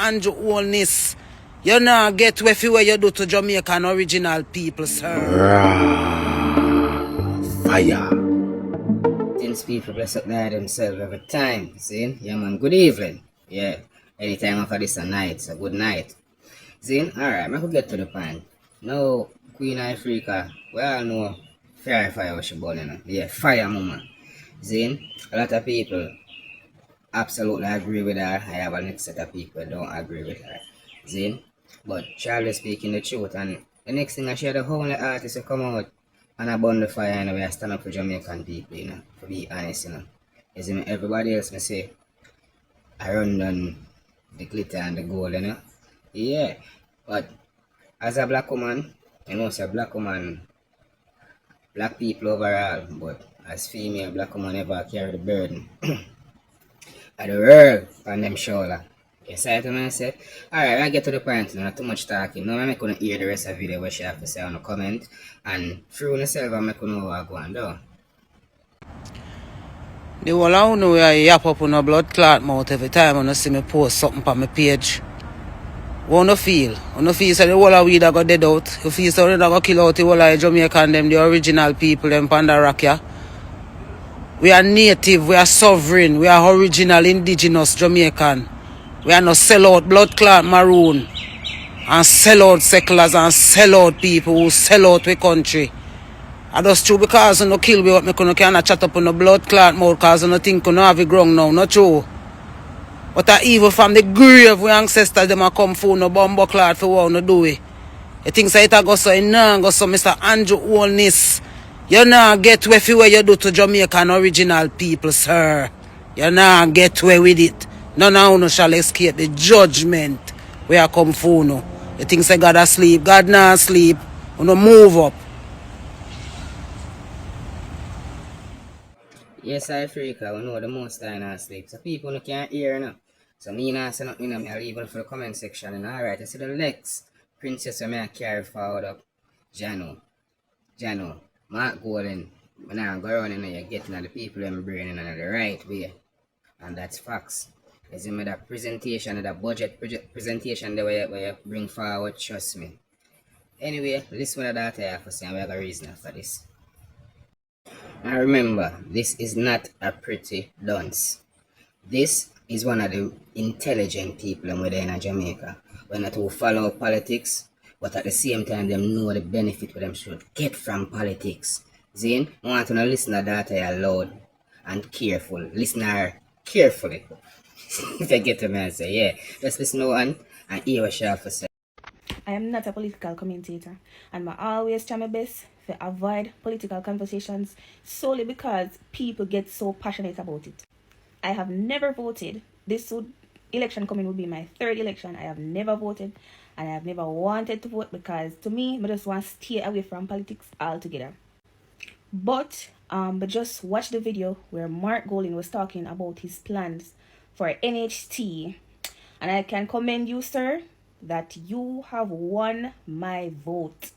Andrew Holness. You now get where you do to Jamaican original people, sir. Fire. Since people bless up there themselves every time, see? Yeah, man, good evening. Yeah, anytime after this a night, so good night. See? Alright, I could get to the point. Now, Queen Ifrica, we all know fire was she born, you know? Yeah, fire mama. See? A lot of people absolutely agree with her. I have a next set of people that don't agree with her. See? But Charlie speaking the truth, and the next thing I share the whole artist will come out and I burn the fire and we stand up for Jamaican people, you know, to be honest, you know. You see me, everybody else may say I run down the glitter and the gold, you know. Yeah. But as a black woman, you know, say black woman, black people overall, but as female black woman never carry the burden of the world on them shoulder. You see what I say? Alright, I get to the point now, not too much talking. Now I'm gonna hear the rest of the video what she have to say on the comment and through yourself I'm gonna know what I go on do. The whole of you yap up on a blood clot mouth every time you see me post something on my page. What you feel? You feel so the whole of we that got dead out? You feel so they that got kill out the whole of Jamaican them, the original people, them Panda Rock, yeah? We are native, we are sovereign, we are original, indigenous Jamaican. We are not sell out blood clot maroon and sell out settlers and sell out people who sell out the country. And that's true because you no kill me what me cannot chat up on the blood clot mouth because you no think you no have a ground now, not true. But that evil from the grave we ancestors them a come for no bumbo clot for what no do it. You think so it a go so you nah go so Mr. Andrew Holness. You nah get where you do to Jamaican original people, sir. You nah get where with it. None of you shall escape the judgment where I come for no. You think say God asleep, God not asleep. You no move up. Yes, Ifrica, we know the most time not sleep. So people no can't hear now. So me not say nothing, I leave it for the comment section. And alright, I see the next princess I may carry forward up. Jano, Mark Golden. When I go around and you're getting at the people and brain in the right way. And that's facts. Is it that presentation, that budget presentation the way you bring forward, trust me. Anyway, listen to that I have to say, and we have a reason for this. And remember, this is not a pretty dance. This is one of the intelligent people within Jamaica. We're not who follow politics, but at the same time, them know the benefit them should get from politics. Zane, I want to listen to that loud and careful. Listen carefully. If I get to me and say, yeah, just listen to one and hear what she have to say. I am not a political commentator, and I always try my best to avoid political conversations solely because people get so passionate about it. I have never voted. This election coming will be my third election. I have never voted, and I have never wanted to vote because to me, I just want to stay away from politics altogether. But just watch the video where Mark Golden was talking about his plans for NHT, and I can commend you, sir, that you have won my vote.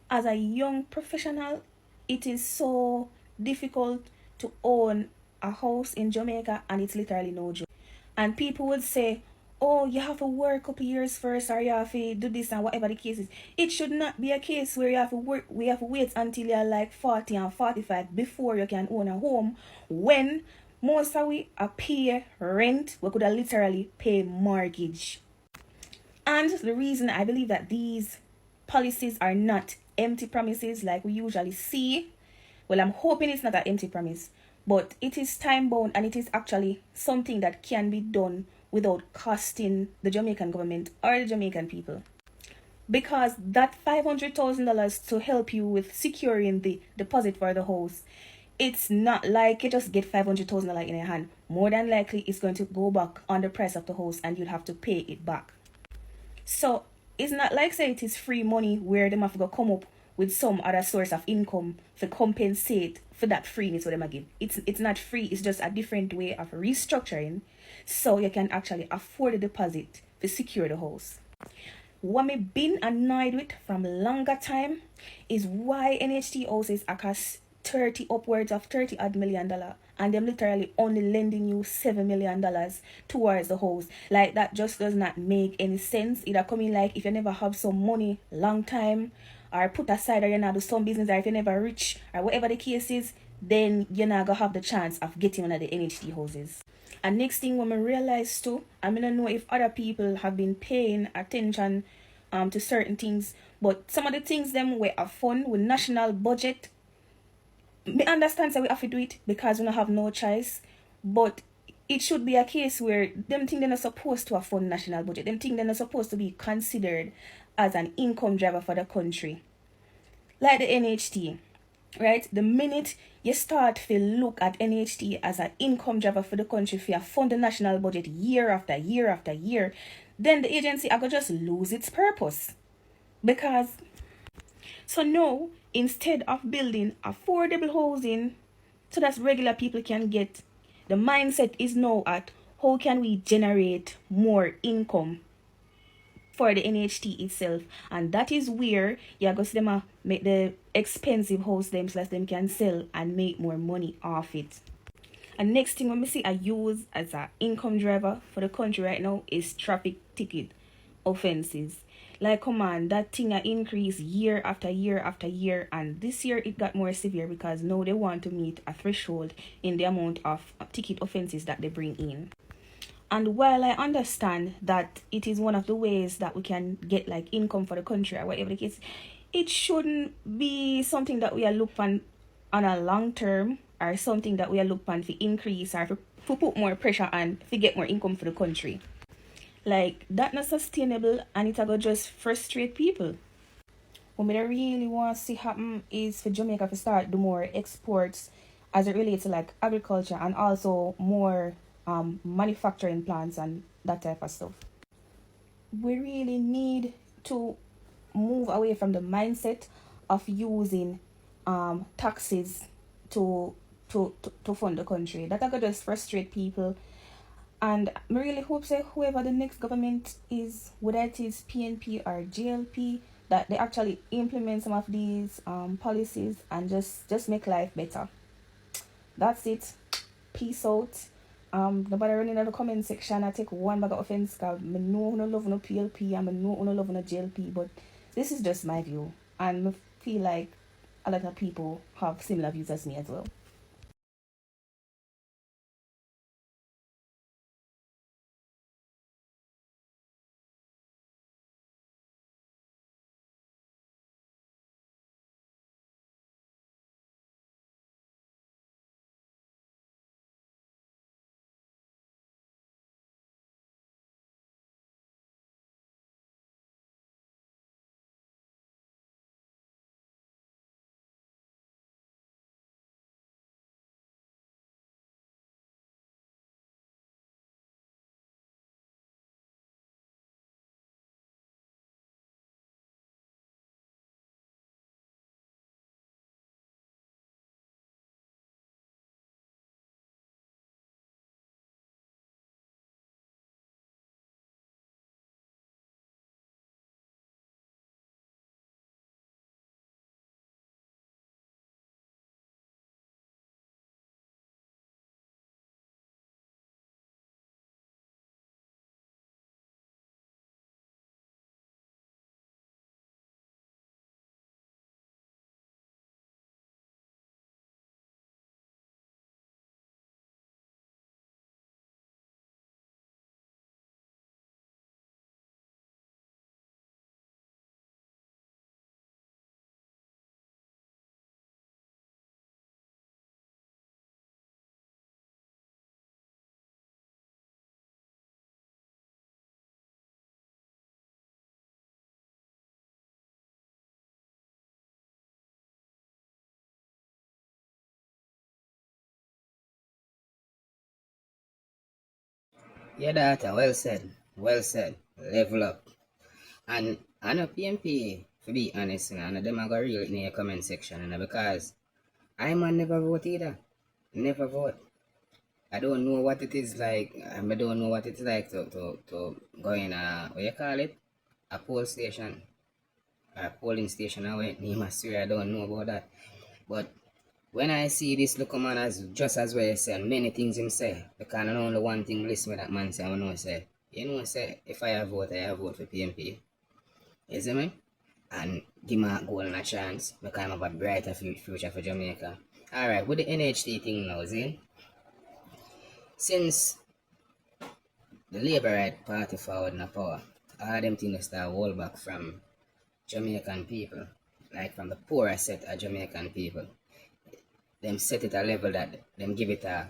As a young professional, it is so difficult to own a house in Jamaica, and it's literally no joke. And people would say, oh, you have to work a couple years first, or you have to do this, and whatever the case is. It should not be a case where you have to work, we have to wait until you're like 40 and 45 before you can own a home, when most of we are pay rent, we could have literally pay mortgage. And the reason I believe that these policies are not empty promises like we usually see, well, I'm hoping it's not an empty promise, but it is time bound and it is actually something that can be done without costing the Jamaican government or the Jamaican people. Because that $500,000 to help you with securing the deposit for the house, it's not like you just get $500,000 in your hand. More than likely, it's going to go back on the price of the house and you'll have to pay it back. So it's not like say it is free money where them have to come up with some other source of income to compensate for that freeness what them give. It's not free, it's just a different way of restructuring so you can actually afford a deposit to secure the house. What me been annoyed with from longer time is why NHT houses are cost 30 upwards of 30 odd $1 million, and them literally only lending you $7 million towards the house. Like, that just does not make any sense. Either coming like if you never have some money long time, or put aside, or you not do some business, or if you never rich, or whatever the case is, then you're not gonna have the chance of getting one of the NHT houses. And next thing when I realize too, I don't know if other people have been paying attention to certain things, but some of the things them were a fun with national budget. Me understand that we have to do it because we don't have no choice, but it should be a case where them things they're not supposed to fund national budget. Them things they're not supposed to be considered as an income driver for the country. Like the NHT, right? The minute you start to look at NHT as an income driver for the country, for fund the national budget year after year after year, then the agency are going to just lose its purpose. Because, so now, instead of building affordable housing so that regular people can get, the mindset is now at how can we generate more income for the NHT itself. And that is where you go see them make the expensive house them so that them can sell and make more money off it. And next thing when we see I use as an income driver for the country right now is traffic ticket offenses. Like, come on, that thing increase year after year after year, and this year it got more severe because now they want to meet a threshold in the amount of ticket offenses that they bring in. And while I understand that it is one of the ways that we can get like income for the country or whatever the case, it shouldn't be something that we are looking on a long term, or something that we are looking for increase or to put more pressure on to get more income for the country. Like, that not sustainable, and it's going to just frustrate people. What I really want to see happen is for Jamaica to start do more exports as it relates to like agriculture, and also more manufacturing plants and that type of stuff. We really need to move away from the mindset of using taxes to fund the country. That could just frustrate people. And I really hope that whoever the next government is, whether it is PNP or JLP, that they actually implement some of these policies and just make life better. That's it. Peace out. Nobody running in the comment section. I take one bag of offense because I know no love no PLP and I know no love no JLP, but this is just my view, and I feel like a lot of people have similar views as me as well. Yeah, that well said. Well said. Level up. And I know PMP, to be honest, and them are going to real in your comment section, because I man never vote either. Never vote. I don't know what it is like. I don't know what it's like to go in what you call it? A poll station. A polling station. I went name I swear I don't know about that. But When I see this look man as just as well say many things him say, because I know only one thing listen with that man say, I know say, say if I vote, I vote for PMP. You see me? And give my goal a chance because I have a brighter future for Jamaica. Alright, with the NHT thing now, see? Since the Labour Right Party forward in power, all them things start hold back from Jamaican people, like from the poorer set of Jamaican people. Them set it a level that them give it a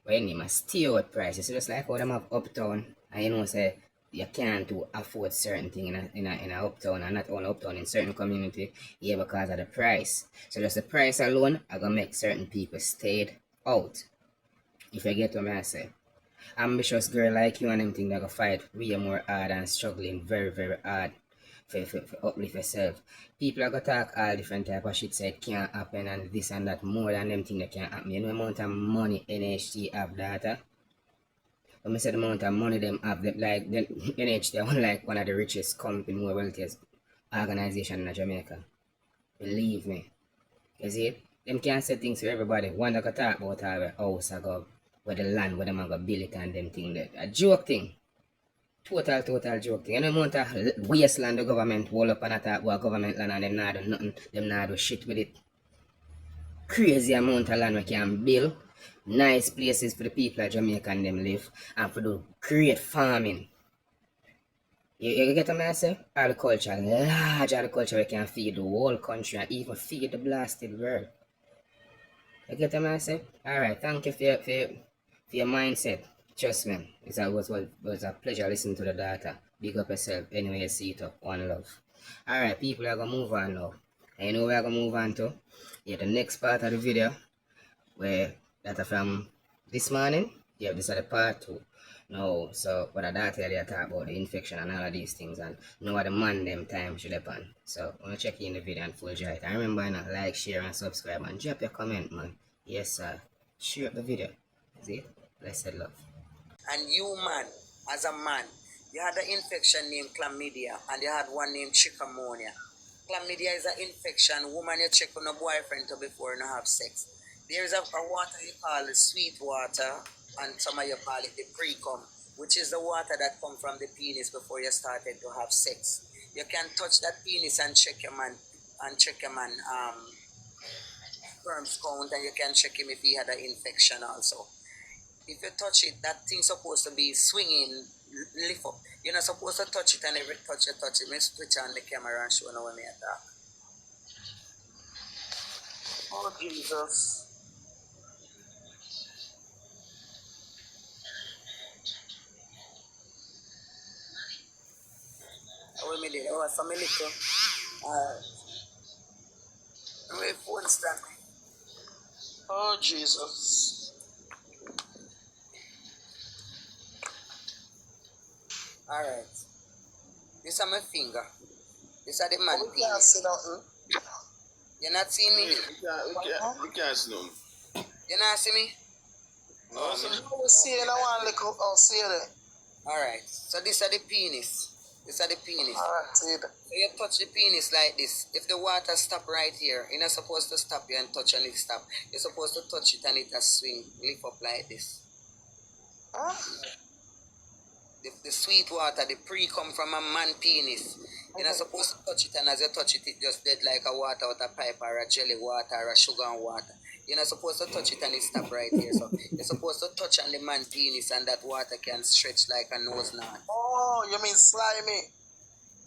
when you must steal at prices. So just like how them have uptown, and say you can't do afford certain thing in a uptown, and not only uptown in certain community, yeah, because of the price. So just the price alone are gonna make certain people stayed out. If you get what I say. Ambitious girl like you and them think they go fight way more hard and struggling very, very hard for uplift yourself. People are gonna talk all different type of shit say it can't happen and this and that more than them think that can't happen. You know the amount of money NHT have data. When I say the amount of money them have them like them, NHT are like one of the richest company, more wealthiest organization in Jamaica. Believe me. You see it? Them can't say things for everybody. One that can talk about our house I go where the land where them are gonna build it and them thing that. A joke thing. Total joke thing. And the amount of wasteland the government hold up and attack about government land and them not do nothing. Them not do shit with it. Crazy amount of land we can build. Nice places for the people of Jamaica and them live. And for the great farming. You get what I say? Agriculture, large agriculture we can feed the whole country and even feed the blasted world. You get what I say? Alright, thank you for your mindset. Trust me, was a pleasure listening to the data. Big up yourself anyway you see it up. One love. Alright, people are gonna move on now. And you know where I'm gonna move on to? Yeah, the next part of the video where data from this morning. Yeah, this is the part 2. No, so what I tell you talk about the infection and all of these things and know what the man them time should happen. So I'm gonna check in the video and full joy. And remember not like, share and subscribe and drop your comment, man. Yes sir. Share up the video. See it? Blessed love. And you, man, as a man, you had an infection named chlamydia and you had one named trichomonia. Chlamydia is an infection. Woman, you check on a boyfriend to before you have sex. There is a water you call the sweet water, and some of you call it the pre-cum, which is the water that comes from the penis before you started to have sex. You can touch that penis and check your man sperm count, and you can check him if he had an infection also. If you touch it, that thing's supposed to be swinging, lift up. You're not supposed to touch it, and every touch you touch it, me switch on the camera and show now when I attack. Oh, Jesus. Oh, me did. Oh, some little. Wait, phone stand. Oh, Jesus. Alright. This is my finger. This is the man. We can't see nothing. You not seeing me? We can't see nothing. You not see me? No, so we see it. I want to look. I'll see it. Alright. So this is the penis. This is the penis. Alright, see it. So you touch the penis like this. If the water stop right here, you're not supposed to stop you and touch and it stop. You're supposed to touch it and it has swing, lift up like this. Huh? The sweet water, the pre come from a man penis. You're not supposed to touch it, and as you touch it, it just dead like a water out of pipe or a jelly water or a sugar and water. You're not supposed to touch it and it stop right here. So you're supposed to touch on the man penis and that water can stretch like a nose knot. Oh, you mean slimy?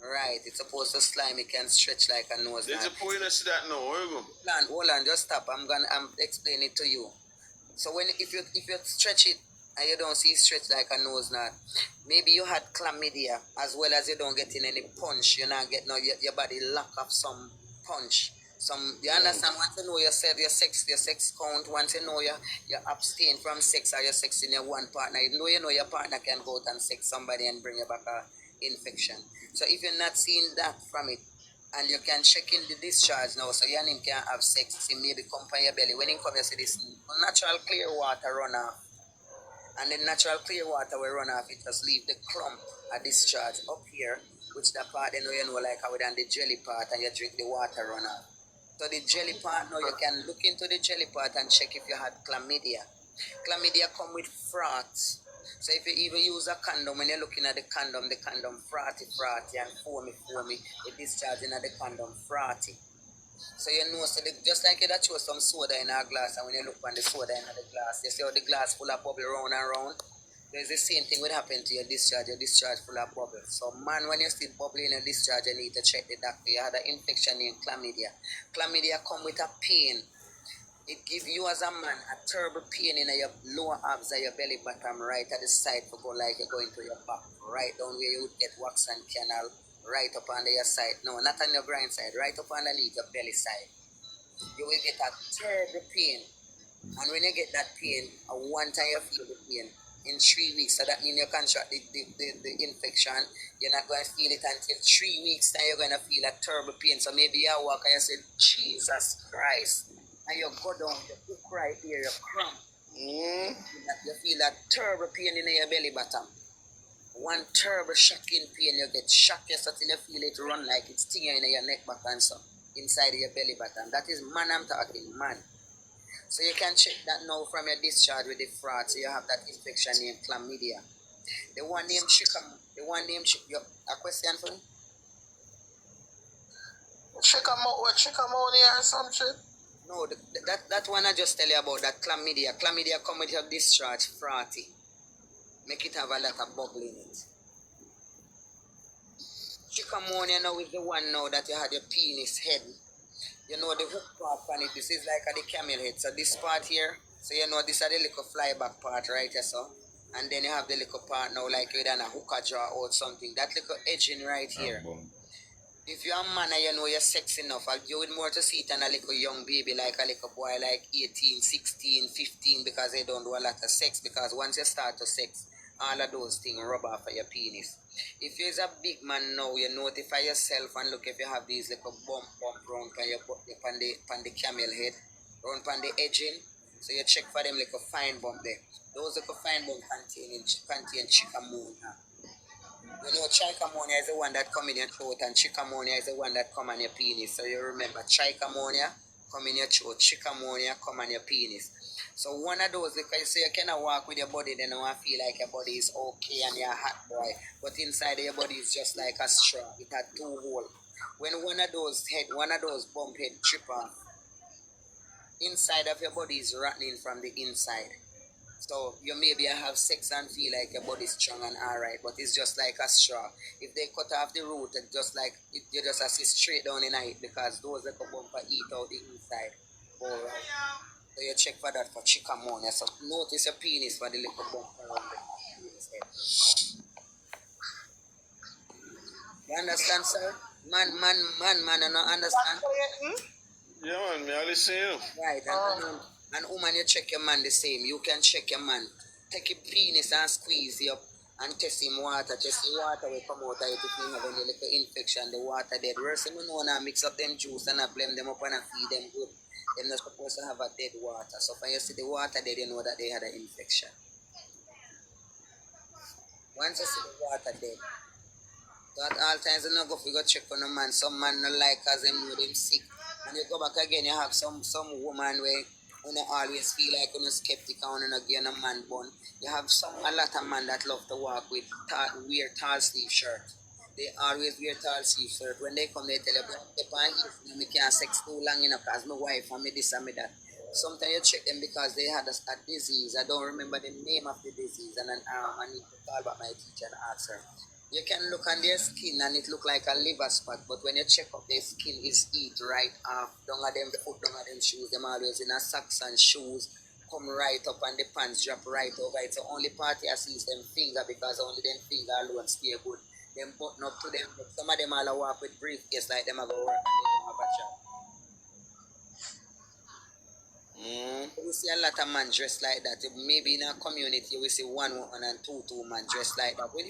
Right, it's supposed to slime, it can stretch like a nose knot. Did you put in see that now? Where you go? Hold on, just stop. I'm explaining it to you. So if you stretch it and you don't see it stretch like a nose knot, maybe you had chlamydia as well as you don't get in any punch. You're not getting your body lack of some punch. You understand? Once you know yourself, your sex count. Once you know you abstain from sex or you're sexing your one partner, even though you know your partner can go out and sex somebody and bring you back a infection. So if you're not seeing that from it, and you can check in the discharge now, so you and him can have sex, he maybe come from your belly. When he come, you see this natural clear water run off. And the natural clear water will run off, it just leave the clump a discharge up here, which the part you know like how we done the jelly part and you drink the water run off. So the jelly part, now you can look into the jelly part and check if you had chlamydia. Chlamydia come with frauds. So if you even use a condom, when you're looking at the condom frothy and foamy, the discharging of the condom frothy. So you know, so just like you that throw some soda in a glass, and when you look on the soda in the glass, you see how the glass full of bubble round and round. There's the same thing would happen to your discharge full of bubbles. So man, when you see bubble in your discharge, you need to check the doctor. You had an infection named chlamydia. Chlamydia come with a pain. It gives you as a man a terrible pain in your lower abs and your belly bottom, right at the side for go like you're going to your back, right down where you would get wax and canal, right up under your side. No, not on your groin side, right up underneath your belly side. You will get a terrible pain. And when you get that pain, one time you feel the pain in 3 weeks. So that means you contract the infection. You're not going to feel it until 3 weeks, then you're going to feel a terrible pain. So maybe you walk and you say, Jesus Christ. And you go down, you hook right there, you cramp. You feel that terrible pain in your belly bottom. One terrible shocking pain, you get shocked yourself till you feel it run like it's stinging in your neck back and so inside of your belly button. That is man I'm talking, man. So you can check that now from your discharge with the fraud. So you have that infection named chlamydia. The one named a question for me? Chicamonia or some shit? No, that one I just tell you about, that chlamydia. Chlamydia come with your discharge, frothy. Make it have a lot of bubble in it. Chicamonia now is the one now that you had your penis head. You know the hook part on it, this is like the camel head. So this part here, so you know this is the little fly back part, right? Yes, so. And then you have the little part now like you done a hookah jaw or something. That little edging right here. If you're a man and you know you're sexy enough, you would more to see it than a little young baby, like a little boy like 18, 16, 15, because they don't do a lot of sex. Because once you start to sex, all of those things rub off of your penis. If you're a big man now, you notify yourself and look if you have these little bump round on the camel head, round on the edging. So you check for them little fine bump there. Those little fine bump contain chikamona. You know, trichomonia is the one that come in your throat and chicamonia is the one that come on your penis. So you remember, trichomonia come in your throat, chicamonia come on your penis. So one of those, because you cannot walk with your body, then you feel like your body is okay and you're a hot boy. But inside your body is just like a straw. It had 2 holes. When one of those bump head trip off, inside of your body is rotting from the inside. So you maybe have sex and feel like your body's strong and alright, but it's just like a straw. If they cut off the root, it's just like you just have to straight down in it because those little bumper eat out the inside. Alright. So you check for that for chicamonia. So notice your penis for the little bumper around the penis head. You understand, sir? Man, I don't understand. Yeah, man, me I listen to you. Right, and woman, you check your man the same. You can check your man. Take your penis and squeeze it up and test him water. Test the water will come out of it if you have any little infection. The water dead. Worse, you know now mix up them juice and I blame them up and I feed them good. They're not supposed to have a dead water. So when you see the water dead, you know that they had an infection. Once you see the water dead, so at all times you know go check on a man. Some man not like as them know them sick. And you go back again, you have some woman where you don't always feel like you're skeptical and you give a man bun. You have a lot of men that love to walk with wear tall sleeve shirt. They always wear tall sleeve shirt. When they come, they tell you, I can't sex too long enough because my wife and me this and me that. Sometimes you check them because they had a disease. I don't remember the name of the disease, and then I need to call back my teacher and ask her. You can look on their skin and it look like a liver spot, but when you check up their skin is eat right off. Down at them foot, down at them shoes, them always in a socks and shoes, come right up and the pants drop right over it. So only party I see is them finger because only them finger alone stay good. Them button up to them, but some of them all walk with briefcase like them a go work and they don't have a job. We see a lot of men dressed like that. Maybe in a community we see one woman and two men dressed like that. When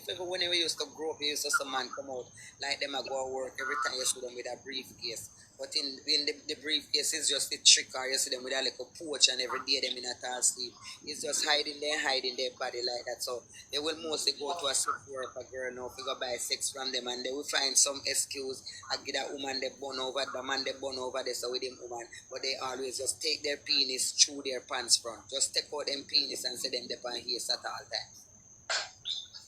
we used to grow up, you used to see man come out like them a go work every time you see them with a briefcase. But in the briefcase is just the trick, or you see them with a little pouch and every day them in a tall sleep. It's just hiding their body like that. So they will mostly go to a sex worker girl now if you go buy sex from them, and they will find some excuse. I get that woman they bun over, the man they bun over there so with them woman. But they always just take their penis through their pants front. Just take out them penis and say them depend here at all times.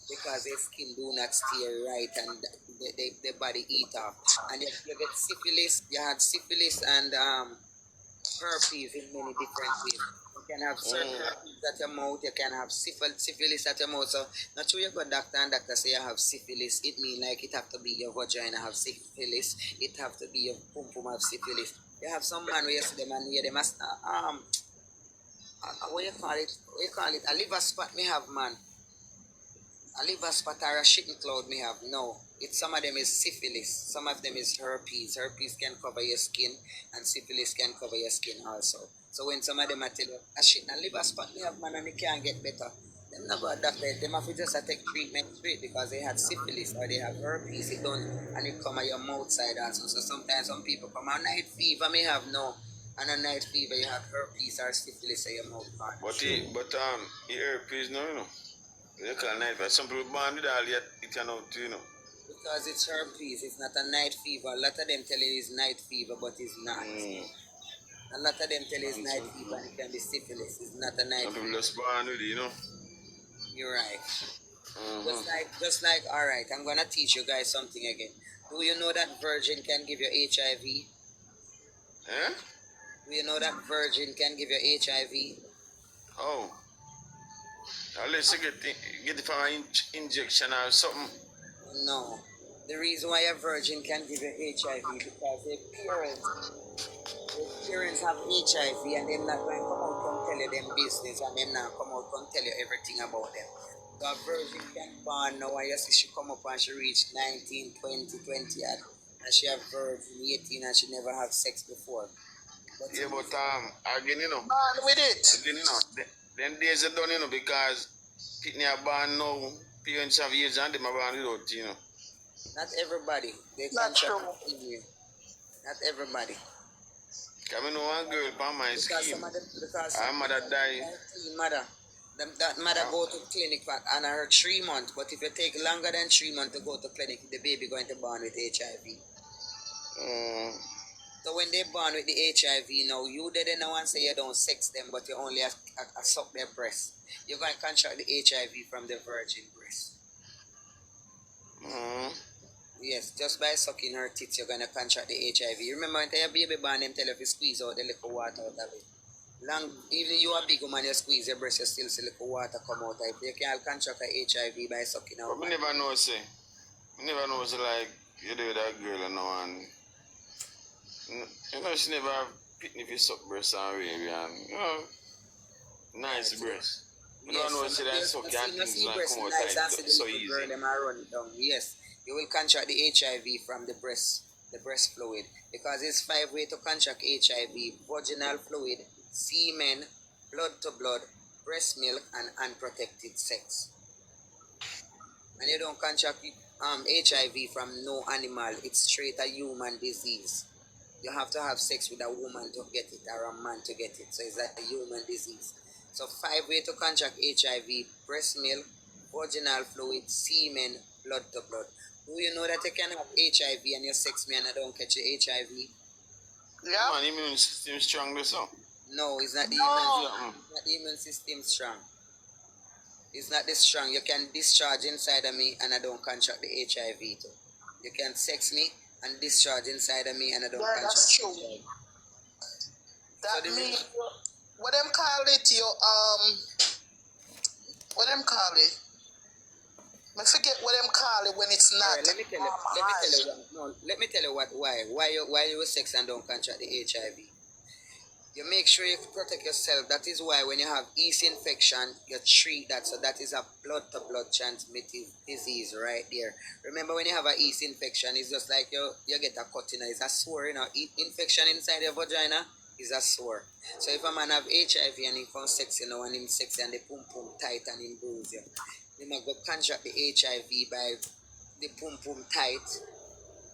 Because their skin do not stay right and the body eat off. And if you get syphilis, you had syphilis and herpes in many different ways. You can have certain herpes at your mouth, you can have syphilis at your mouth. So not sure you go doctor and doctor say you have syphilis. It mean like it have to be your vagina have syphilis. It have to be your pum pum have syphilis. You have some man where you see them and where they must what you call it? What you call it? A liver spot me have man. A liver spot or a shitting cloud may have. No. Some of them is syphilis. Some of them is herpes. Herpes can cover your skin and syphilis can cover your skin also. So when some of them are tell you a shit and liver spot may have man and they can't get better, them not go to doctor. Them have to just take treatment straight because they had syphilis or they have herpes. It don't and it come on your mouth side also. So sometimes some people come on night fever may have no. And a night fever you have herpes or syphilis in your mouth part. But herpes no, you know. They call night fever. Some people born with all yet it cannot, you know. Because it's herpes, it's not a night fever. A lot of them tell you it's night fever, but it's not. A lot of them tell you it's night fever and it can be syphilis. It's not a night Some fever. people just born with it, you know. You're right. Just like, all right, I'm gonna teach you guys something again. Do you know that virgin can give you HIV? Eh? Do you know that virgin can give you HIV? Oh. Unless you get it from an injection or something. No. The reason why a virgin can give you HIV because their parents have HIV and they're not going to come out and tell you them business and they're not come out and tell you everything about them. So a virgin can born now and you see she come up and she reach 19, 20, 20 and she have virgin 18 and she never have sex before. But again, you know. Born with it. Again, you know. Then days are done, you know, because people are born now, parents have years and them are born without, you know. Not everybody. They can you. Not everybody. Because I know one girl by my scheme, her mother died. That mother go to clinic and her 3 months, but if you take longer than 3 months to go to clinic, the baby going to born with HIV. So when they born with the HIV now, you didn't know and say you don't sex them, but you only suck their breast. You're going to contract the HIV from the virgin breast. Yes, just by sucking her tits, you're going to contract the HIV. Remember when your baby born, them tell you to squeeze out the little water out of it. Even you a big woman, you squeeze your breast, you still see little water come out of it. You can't contract the HIV by sucking out. But I never know, say, like, you do with that girl and no one. You know, she never have pitney if you suck breast and baby and, you know, nice breast. You don't know, say that suck and things like come out like so easy. Them run it down. Yes, you will contract the HIV from the breast fluid, because it's 5 ways to contract HIV: vaginal fluid, semen, blood to blood, breast milk, and unprotected sex. And you don't contract HIV from no animal. It's straight a human disease. You have to have sex with a woman to get it or a man to get it. So it's like a human disease. So 5 ways to contract HIV: breast milk, vaginal fluid, semen, blood to blood. Do you know that you can have HIV and you sex me and I don't catch your HIV? Yeah. Man, immune system strong this so. No, it's not the immune system strong. It's not this strong. You can discharge inside of me and I don't contract the HIV too. You can sex me and discharge inside of me and I don't contract that's true. HIV. That so means what them call it, what them call it? I forget what them call it when it's not. Right, let me tell you why you sex and don't contract the HIV. You make sure you protect yourself. That is why when you have yeast infection, you treat that. So that is a blood-to-blood transmitted disease right there. Remember, when you have a yeast infection, it's just like you get a cut, it's a sore, infection inside your vagina is a sore. So if a man have HIV and he comes sex, and him sex and the pum pum tight and him bruise you, you might go contract the HIV by the pum pum tight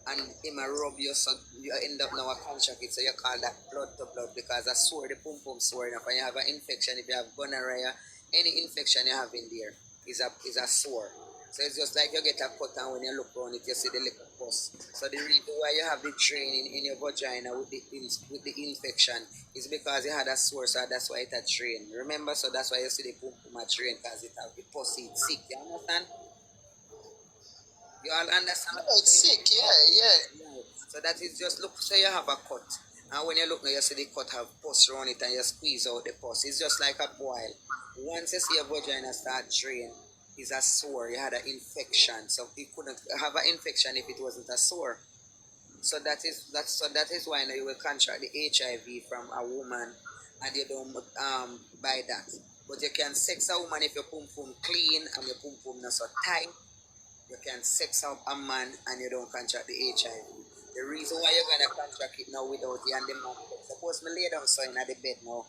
and him a rub you so you end up now a contract it, so you call that blood to blood because a sore, the pum pum sore enough, and you have an infection. If you have gonorrhea, any infection you have in there is a sore. So it's just like you get a cut, and when you look around it, you see the little pus. So the reason why you have the drain in your vagina with the infection is because you had a sore, so that's why it a drain. Remember, so that's why you see the pum pum a drain because it have the pus, it's sick. You understand? You all understand? No, it's sick, yeah. Right. So that is just look. So you have a cut, and when you look now, you see the cut have pus around it, and you squeeze out the pus. It's just like a boil. Once you see your vagina start drain, is a sore. You had an infection, so you couldn't have an infection if it wasn't a sore. So that is why now you will contract the HIV from a woman, and you don't buy that. But you can sex a woman if your pum pum clean and your pum pum not so tight. You can sex up a man and you don't contract the HIV. The reason why you're gonna contract it now without you and the man, suppose me lay down so in the bed now,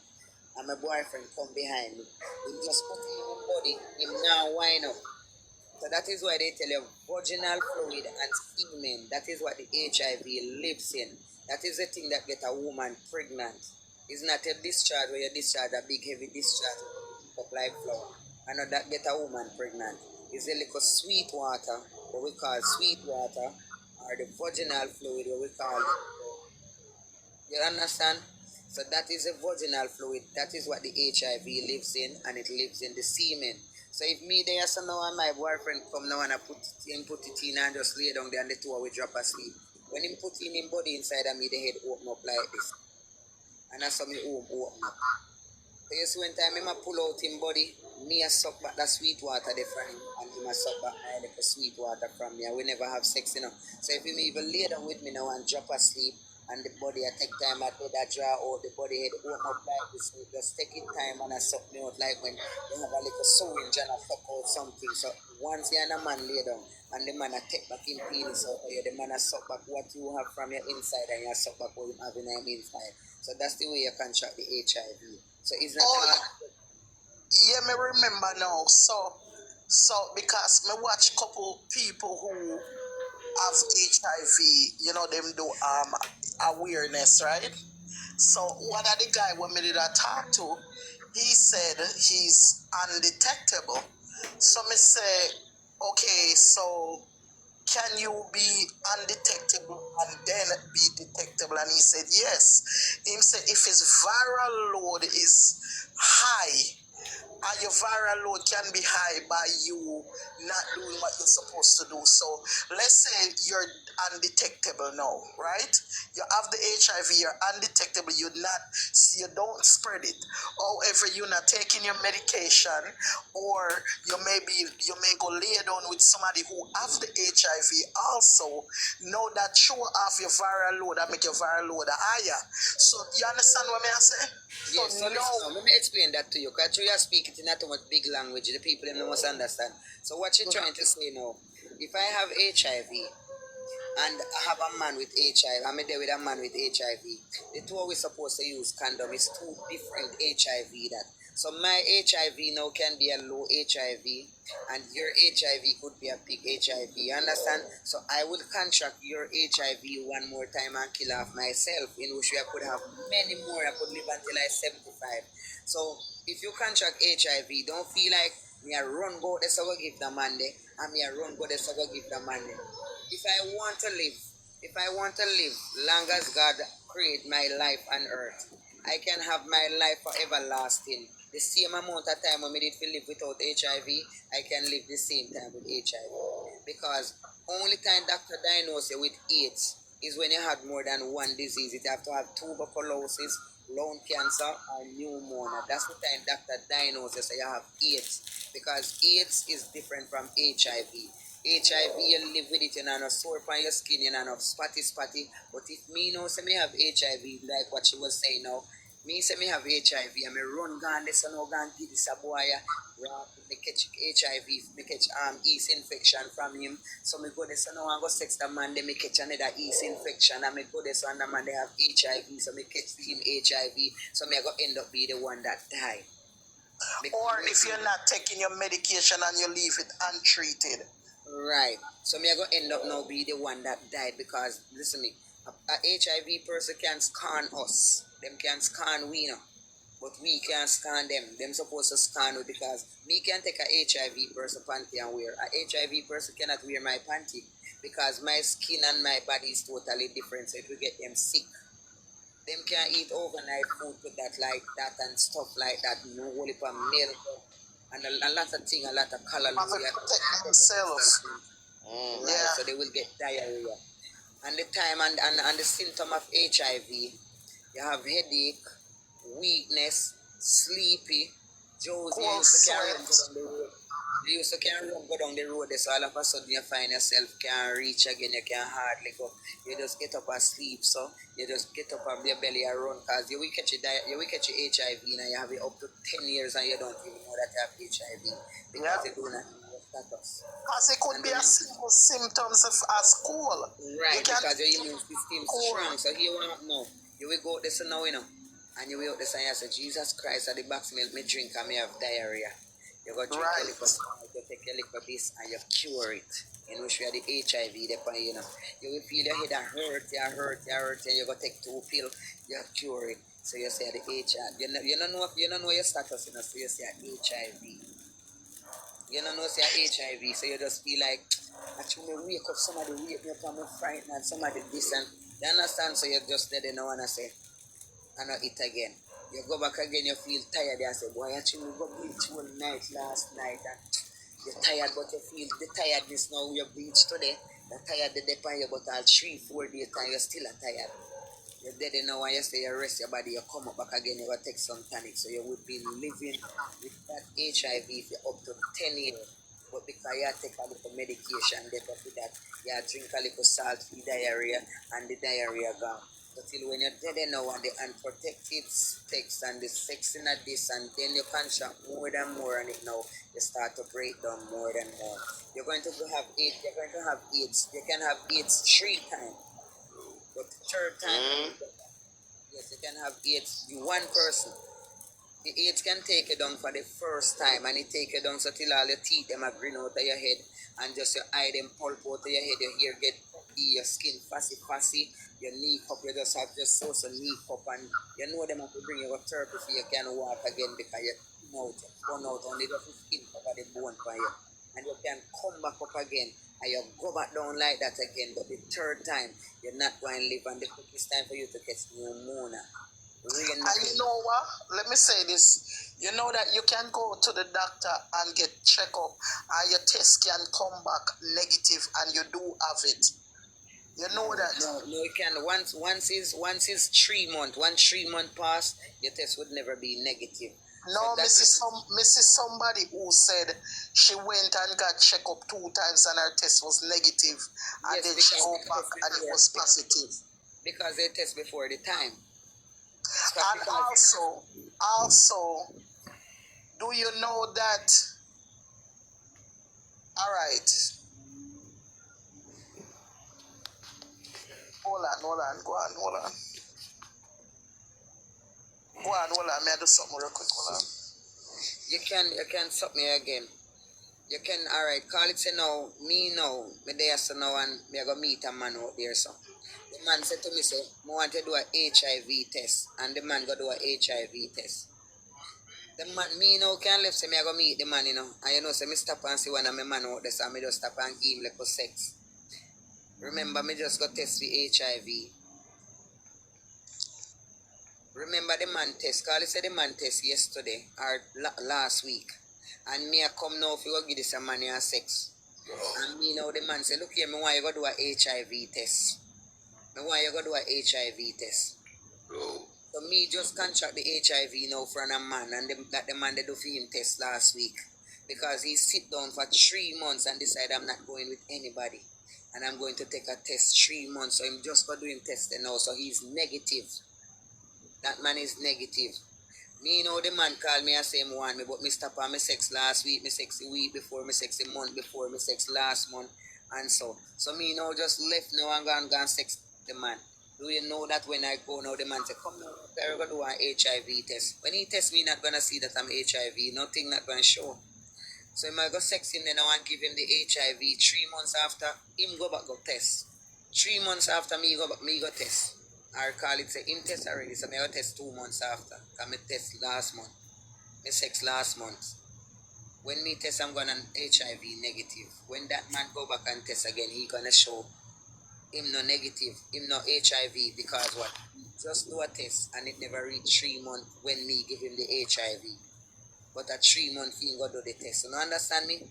and my boyfriend come behind me, he just put him in my body, him now wind up. So that is why they tell you vaginal fluid and semen. That is what the HIV lives in. That is the thing that get a woman pregnant. It's not a discharge where you discharge a big heavy discharge up like flour. And not that get a woman pregnant. It's a little sweet water, what we call sweet water, or the vaginal fluid, what we call it. You understand? So that is a vaginal fluid. That is what the HIV lives in, and it lives in the semen. So if me there, so now and my boyfriend come now and I put it in and just lay down there and the two we drop asleep. When him put in him body inside of me, the head open up like this. And that's how me home open up. So you see when time him a pull out him body, me a suck back that sweet water there from him, and him a suck back my little sweet water from me, and we never have sex, you know. So if him even lay down with me now and drop asleep, and the body I take time at that draw out, the body head open up like this, so just take it time and I suck me out like when you have a little syringe and I suck out something. So once you and a man lay down, and the man I take back in penis out of you, the man I suck back what you have from your inside and you suck back what you have in your inside. So that's the way you contract the HIV. So it's not Yeah, me remember now. So because me watch couple people who have HIV, you know, them do awareness, right? So one of the guy when me did I talk to, he said he's undetectable. So me say, okay, so can you be undetectable and then be detectable? And he said yes. He said if his viral load is high, and your viral load can be high by you not doing what you're supposed to do. So let's say you're undetectable now, right? You have the HIV, you're undetectable, you don't spread it. However, you're not taking your medication, or you may go lay down with somebody who have the HIV also. Know that show off your viral load and make your viral load higher. So you understand what I say? yes, so listen, let me explain that to you. Because you speak it in not too much big language, the people in must understand. So what you're trying to say now, if I have HIV and I have a man with HIV, I'm there with a man with HIV, the two we're supposed to use condom is two different HIV that. So my HIV now can be a low HIV and your HIV could be a big HIV. You understand? So I will contract your HIV one more time and kill off myself, in which I could have many more. I could live until I 75. So if you contract HIV, don't feel like me a run go there so go give the man there, and me a run go there so go give the man there. If I want to live long as God create my life on earth, I can have my life for everlasting. The same amount of time when I did to live without HIV, I can live the same time with HIV. Because only time doctor diagnose you with AIDS is when you had more than one disease. You have to have tuberculosis, lung cancer, or pneumonia. That's the time doctor diagnoses you have AIDS. Because AIDS is different from HIV. HIV, you live with it, you know, no sore on your skin, you know, no spotty. But if me know, say me have HIV, like what she was saying now, me say me have HIV, and me run gone this and no gone give this a boy, me catch HIV, me catch yeast infection from him. So me go this and no and go sex the man, then me catch another yeast infection, and me go this and the man they have HIV, so me catch him HIV, so me go end up be the one that die. Or if you're not taking your medication and you leave it untreated. Right. So me I go end up now be the one that died because listen me, a HIV person can scan us. Them can scan we now. But we can't scan them. Them supposed to scan we because me can take a HIV person panty and wear. A HIV person cannot wear my panty because my skin and my body is totally different. So it will get them sick. Them can eat overnight food with that like that and stuff like that. No whole heap of milk and a lot of thing, a lot of Have calories. to protect themselves. Right, Yeah. so they will get diarrhea. And the time and the symptom of HIV, you have headache, weakness, sleepy. Josie Cold used to carry on go sweat. down the road. You used to carry on go down the road, so all of a sudden you find yourself can't reach again, you can hardly go. You just get up and sleep, so you just get up and your belly and run because you will catch you will catch your HIV and you have it up to 10 years and you don't even know that you have HIV because Yeah. you do not know your status. Because it could And be then a simple symptoms of as cold. right, You can because your immune system is cold. strong. So here what happen now? You will go out this now, and you will out this and you say, Jesus Christ, at the box milk me drink and me have diarrhea. You go drink Right. a liquor, you take a liquor this and you cure it. In which we are the HIV, you will feel your head a hurt, and you go take 2 pills, you cure it. So you say the HIV. You don't know your status, so you say HIV. You don't know say HIV, so you just feel like actually wake up, somebody wake me up and I'm frightened and somebody this and you understand, so you just let them know and I say, I not eat again. You go back again, you feel tired, and say, boy, actually we go bleach all night last night and you're tired, but you feel the tiredness now you bleach today. You're tired the day on you, but all 3-4 days time you're still tired. You're dead now and you say you rest your body, you come up back again, you will take some tonic. So you would be living with that HIV for up to 10 years. But because you take a little medication, get up with that, you drink a little salt for diarrhea and the diarrhea gone. Until when you're dead now and the unprotected sex and the sex in a this and then you contract more than more on it now, you start to break down more than more. You're going to have AIDS, you're going to have AIDS. You can have AIDS 3 times. But the third time, yes, you can have AIDS. You one person. The AIDS can take you down for the first time, and it take you down so till all your teeth them are green out of your head, and just your eye them pulp out of your head. Your hair get puffy, your skin fussy. Your knee cup, you just have just so knee cup, and you know them have to bring you a therapy so you can walk again because you mouth run out only just the skin cover the bone for you, and you can come back up again. And you go back down like that again, but the third time you're not going to live, and the quickest time for you to get pneumonia. And you know what? Let me say this. You know that you can go to the doctor and get checked up and your test can come back negative and you do have it. You know that? No, you can. Once is 3 months. Once 3 months pass, your test would never be negative. No, Mrs. Somebody who said she went and got checked up 2 times and her test was negative, and Yes, then because she go back and it was positive. Because they test before the time. And also, do you know that? All right. Hold on. Go on. May I do something real quick? Hold on. You can stop me again. You can alright, call it say now, me there so now and me go meet a man out there so. The man said to me say, I want to do a HIV test, and the man go do a HIV test. The man, me now can left say me I go meet the man, and say me stop and see one of my man out there, so me just stop and give him like sex. Remember, me just got test for HIV. Remember the man test, call it say the man test yesterday or last week. And me I come now if you go give this a man your sex. And me now the man say, look here, me want you go do a HIV test. Me want you go do a HIV test. So me just contract the HIV now from a man, and the man they do for him test last week. Because he sit down for 3 months and decide I'm not going with anybody. And I'm going to take a test 3 months. So I'm just going to do him testing now. So he's negative. That man is negative. Me the man called me and say him want me, but me stop on my sex last week, me sex the week before, me sex the month before, me sex last month, and so. So me just left now and gone sex the man. Do you know that when I go now, the man say, come now, I'm going to do an HIV test. When he test me, not going to see that I'm HIV, nothing not going to show. So I go sex him then I want give him the HIV 3 months after him go back go test. 3 months after me go test. Or call it say him test already, so me go test 2 months after. Cause me test last month. Me sex last month. When me test I'm gonna HIV negative. When that man go back and test again, he gonna show him no negative, him no HIV because what? Just do a test and it never reach 3 months when me give him the HIV. But at 3 months he go do the test. You know understand me?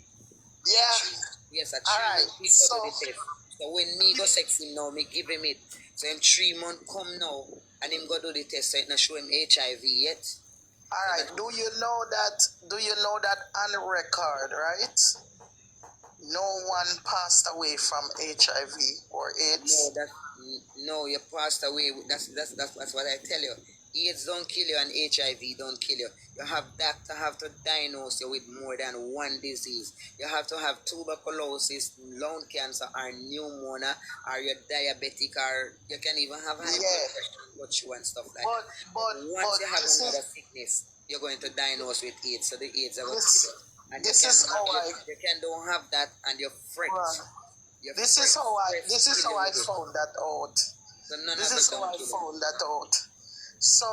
Yeah. Yes, at 3 Alright. months he go do the test. So when me go sex him now, me give him it. So him 3 months come now and him go do the test so it not show him HIV yet. Alright, do you know that on record, right? No one passed away from HIV or AIDS. No, you passed away. That's what I tell you. AIDS don't kill you and HIV don't kill you. You have doctor have to diagnose you with more than one disease. You have to have tuberculosis, lung cancer, or pneumonia, or you're diabetic, or you can even have high blood pressure, blood sugar and stuff like that. But once you have another sickness, you're going to diagnose with AIDS. So the AIDS are going to kill you. And you don't have that and you're fret. This is how I found that out. So this is how I found that out. So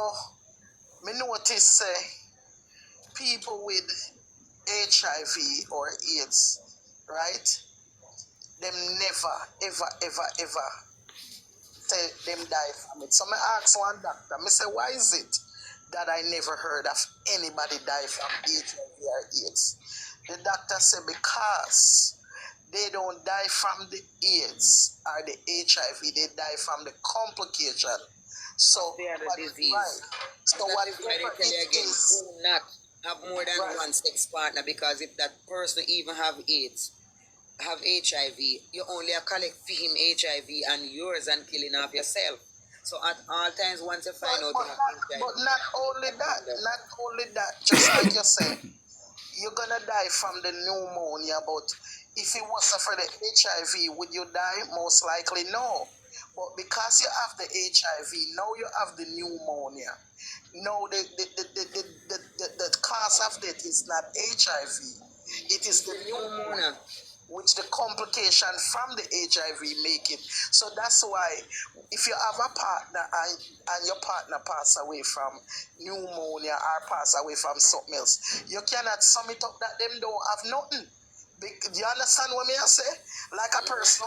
me notice people with HIV or AIDS, right? Them never, ever say them die from it. So me ask one doctor, me say, why is it that I never heard of anybody die from HIV or AIDS? The doctor said because they don't die from the AIDS or the HIV, they die from the complication. So they are the disease. Right. So whatever it is, do not have more than one sex partner, because if that person even have AIDS, have HIV, you only collect for him HIV and yours and killing off yourself. So at all times, once you find out you have HIV. But not only that, just like you said, you're gonna die from the pneumonia, but if it wasn't for the HIV, would you die? Most likely no. But because you have the HIV, now you have the pneumonia. No, the cause of death is not HIV. It is the pneumonia, which the complication from the HIV make it. So that's why if you have a partner and your partner pass away from pneumonia or pass away from something else, you cannot sum it up that them don't have nothing. Do you understand what me I say? Like a person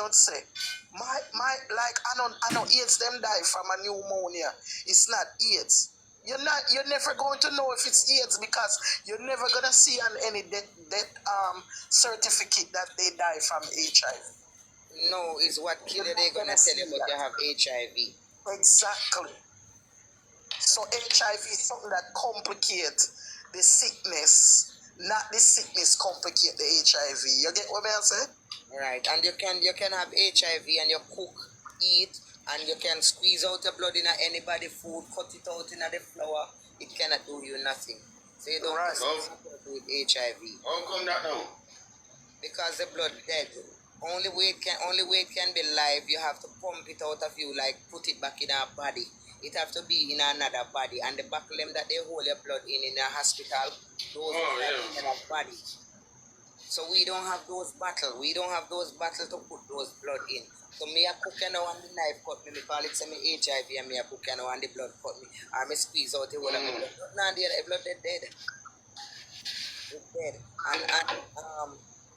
would say, my like I know AIDS them die from a pneumonia. It's not AIDS. You're never going to know if it's AIDS because you're never gonna see on any death certificate that they die from HIV. No, it's what killer they're gonna tell you, but you have HIV. Exactly. So HIV is something that complicates the sickness. Not the sickness complicate the HIV. You get what I'm saying? Right, and you can have HIV and you cook, eat, and you can squeeze out the blood in anybody food, cut it out in the flour. It cannot do you nothing. So you don't have to with HIV. How come that now? Because the blood dead. Only way it can be live. You have to pump it out of you, like put it back in our body. It have to be in another body, and the buckle that they hold your blood in a hospital, those in a body. So we don't have those battles. We don't have those battles to put those blood in. So me a cook now and the knife cut me. Me call it say me HIV and me a cook now and the blood cut me. Or me squeeze out the whole of the blood. Now the blood dead. It's dead. And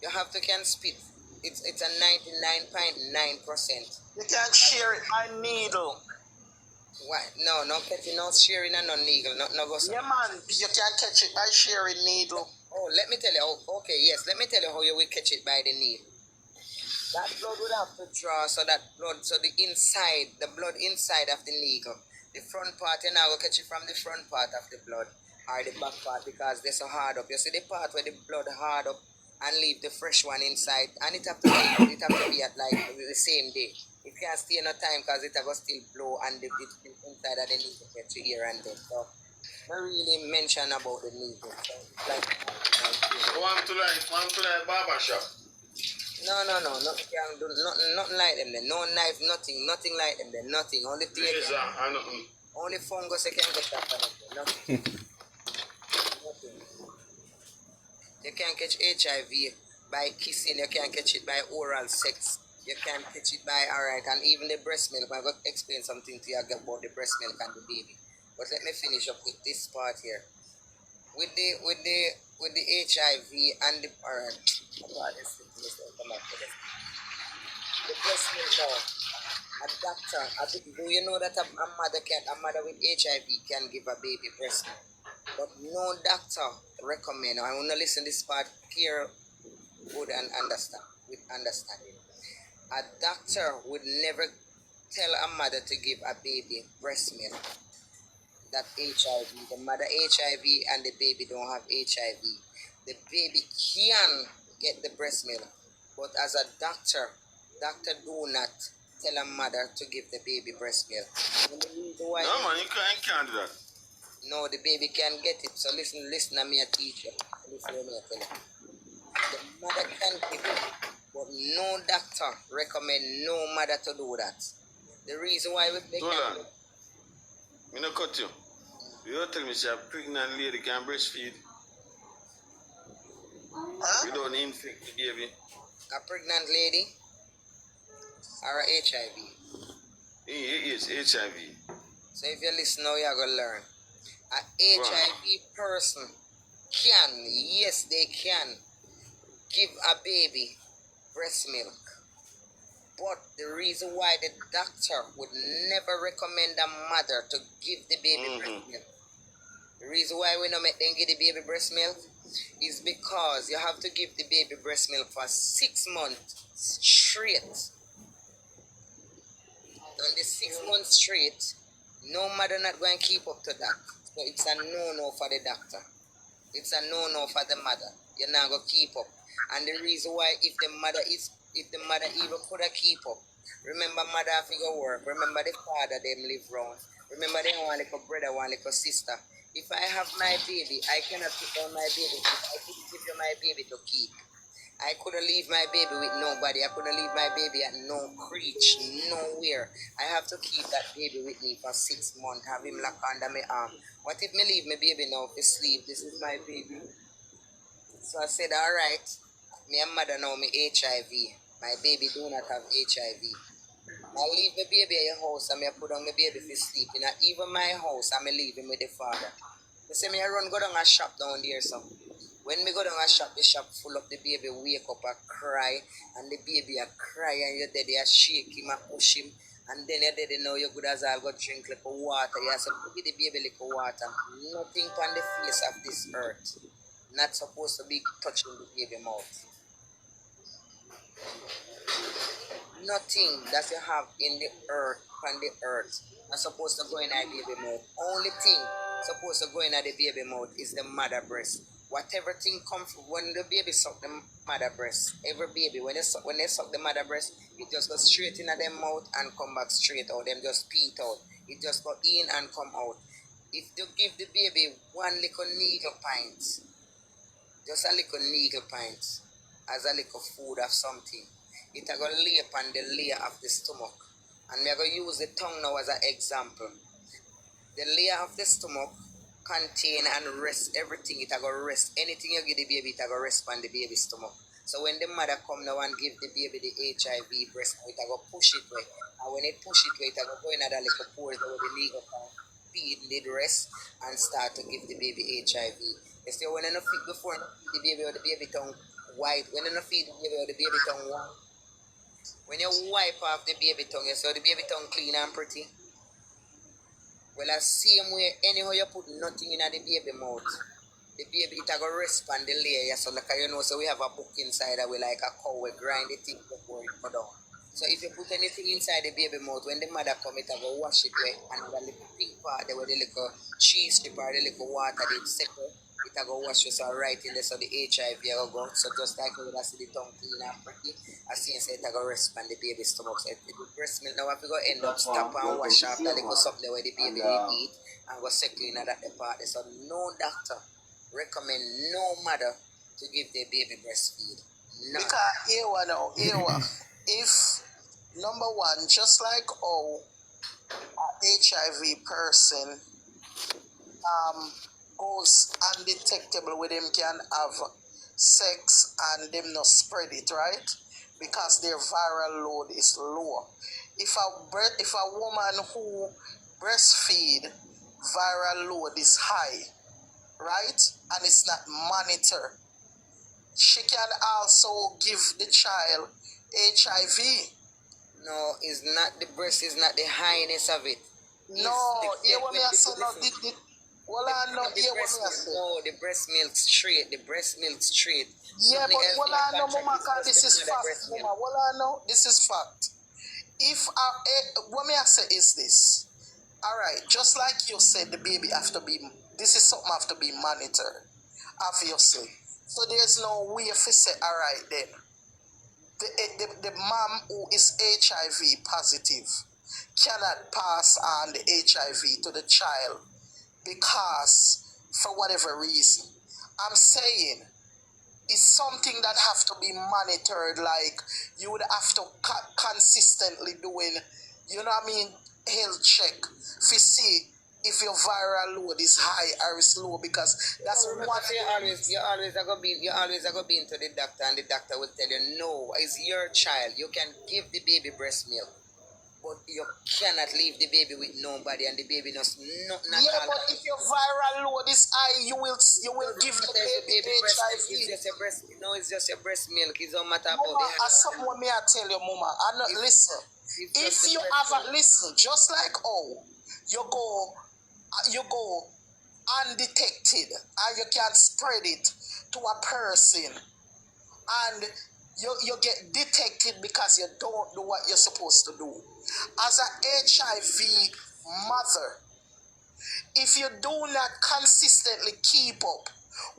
you have to can spit. It's a 99.9%. You can share it by needle. Why? No catching, no sharing and no needle. No go. Yeah man, you can catch it by sharing needle. Oh, let me tell you. Okay, yes. Let me tell you how you will catch it by the needle. That blood would have to draw, so the blood inside of the needle. The front part, you now will catch it from the front part of the blood or the back part because they're so hard up. You see the part where the blood hard up and leave the fresh one inside, and it have to be at like the same day. It can't stay no time because it will still blow and the inside of the needle gets to here and there. So I really mention about the needle. So, like, want to like barber shop. No, nothing like them. Then. No knife, nothing like them. Then. Nothing. Only thing. Only fungus I can get that. Nothing. Nothing. You can catch HIV by kissing, you can catch it by oral sex, you can catch it by alright, and even the breast milk. I'm gonna explain something to you about the breast milk and the baby. But let me finish up with this part here. With the HIV and the alright. Come back to this. The breast milk now. A doctor, do you know that a mother with HIV can give a baby breast milk? But no doctor recommend. I want to listen this part here good and understand with understanding. A doctor would never tell a mother to give a baby breast milk. That HIV, the mother HIV and the baby don't have HIV. The baby can get the breast milk, but as a doctor do not tell a mother to give the baby breast milk. And the reason why No, man, you can't do that. no, the baby can get it. So listen to me, a teacher. Listen to me, I tell you. The mother can give it, but no doctor recommend no mother to do that. The reason why they Hold can. on. Me no cut you. You don't tell me a pregnant lady can breastfeed without infect the baby. A pregnant lady or a HIV. Yes, HIV. So if you listen now, you're going to learn. A HIV person can, yes, they can give a baby breast milk. But the reason why the doctor would never recommend a mother to give the baby breast milk, the reason why we don't make them give the baby breast milk is because you have to give the baby breast milk for 6 months straight. On the 6 months straight, no mother not going to keep up to that. So it's a no-no for the doctor. It's a no-no for the mother. You're not going to keep up. And the reason why if the mother even could have keep up, remember mother have to go work, remember the father them live round, remember they want like a brother, one like a sister. If I have my baby, I cannot put down my baby. I couldn't give you my baby to keep. I couldn't leave my baby with nobody. I couldn't leave my baby at no creech, nowhere. I have to keep that baby with me for 6 months, have him locked under my arm. What if me leave my baby now for sleep? This is my baby. So I said, alright, me and mother know me HIV. My baby do not have HIV. I leave the baby at your house and I put on my baby for sleep. And even my house, I'm leaving with the father. They say me I run go down a shop down there, so when me go down a shop, the shop full up, the baby wake up and cry, and the baby a cry, and your daddy a shake him and push him, and then your daddy know you good as I'll go drink like water. You have to give the baby like water. Nothing on the face of this earth. Not supposed to be touching the baby mouth. Nothing that you have in the earth, on the earth, are supposed to go in the baby mouth. Only thing supposed to go in the baby mouth is the mother breast. Whatever thing comes when the baby suck the mother breast, every baby when they suck the mother breast, it just goes straight in their mouth and come back straight out. Them just pee it out. It just go in and come out. If you give the baby one little needle pint, just a little needle pint, as a little food of something, it are gonna lay upon the layer of the stomach. And we are gonna use the tongue now as an example. The layer of the stomach contain and rest everything. It go rest anything you give the baby, it go rest on the baby's stomach. So when the mother come now and give the baby the HIV breast, it go push it away. And when it push it away, it go in another little pores where the legal feed the rest and start to give the baby HIV. You see when you feed before the baby or the baby tongue white, when you feed the baby or the baby tongue white, when you wipe off the baby tongue, you see the baby tongue clean and pretty. Well, the same way, anyhow you put nothing in the baby mouth, the baby, it go rest on the layer. So like you know, so we have a book inside that we like a cow, we grind the thing before it go down. So if you put anything inside the baby mouth, when the mother come, it go wash it away, and the little pink part, there where the little cheese strip or the little water, they settle, it go wash you so right in there, so the HIV will go. So just like you see the tongue clean and pretty, as you say, it go rest on the baby's stomach. So the breast milk now, if you go end up stop and wash off that little something where the baby eat, and go settle in that part. So no doctor recommend no mother to give their baby breastfeed. None. Because here one, if number one, just like HIV person goes undetectable with him can have sex and them not spread it, right? Because their viral load is low. If a woman who breastfeed, viral load is high, right? And it's not monitored, she can also give the child HIV. No, it's not the breast, is not the highness of it. No, hear what me I say now. Well, I know, hear what me I say. No, the breast milk straight. The breast milk straight. Yeah, but well, I know, mama, cause this is fact, mama. Well, I know, this is fact. If what me I say is this. All right, just like you said, the baby have to be. This is something have to be monitored, obviously. So there's no way if you say, all right, then the mom who is HIV positive cannot pass on the HIV to the child because for whatever reason. I'm saying it's something that have to be monitored, like you would have to consistently doing, you know what I mean, health check to see if your viral load is high or is low, because that's one. You always are gonna be into the doctor, and the doctor will tell you, no, it's your child. You can give the baby breast milk, but you cannot leave the baby with nobody, and the baby knows not yeah, but if your viral load is high, you will give the baby HIV. It's just your breast milk. It don't matter Mama, about the as someone may I tell you, mama, I not listen. If you have a listen, just like you go undetected and you can spread it to a person, and you get detected because you don't do what you're supposed to do. As a HIV mother, if you do not consistently keep up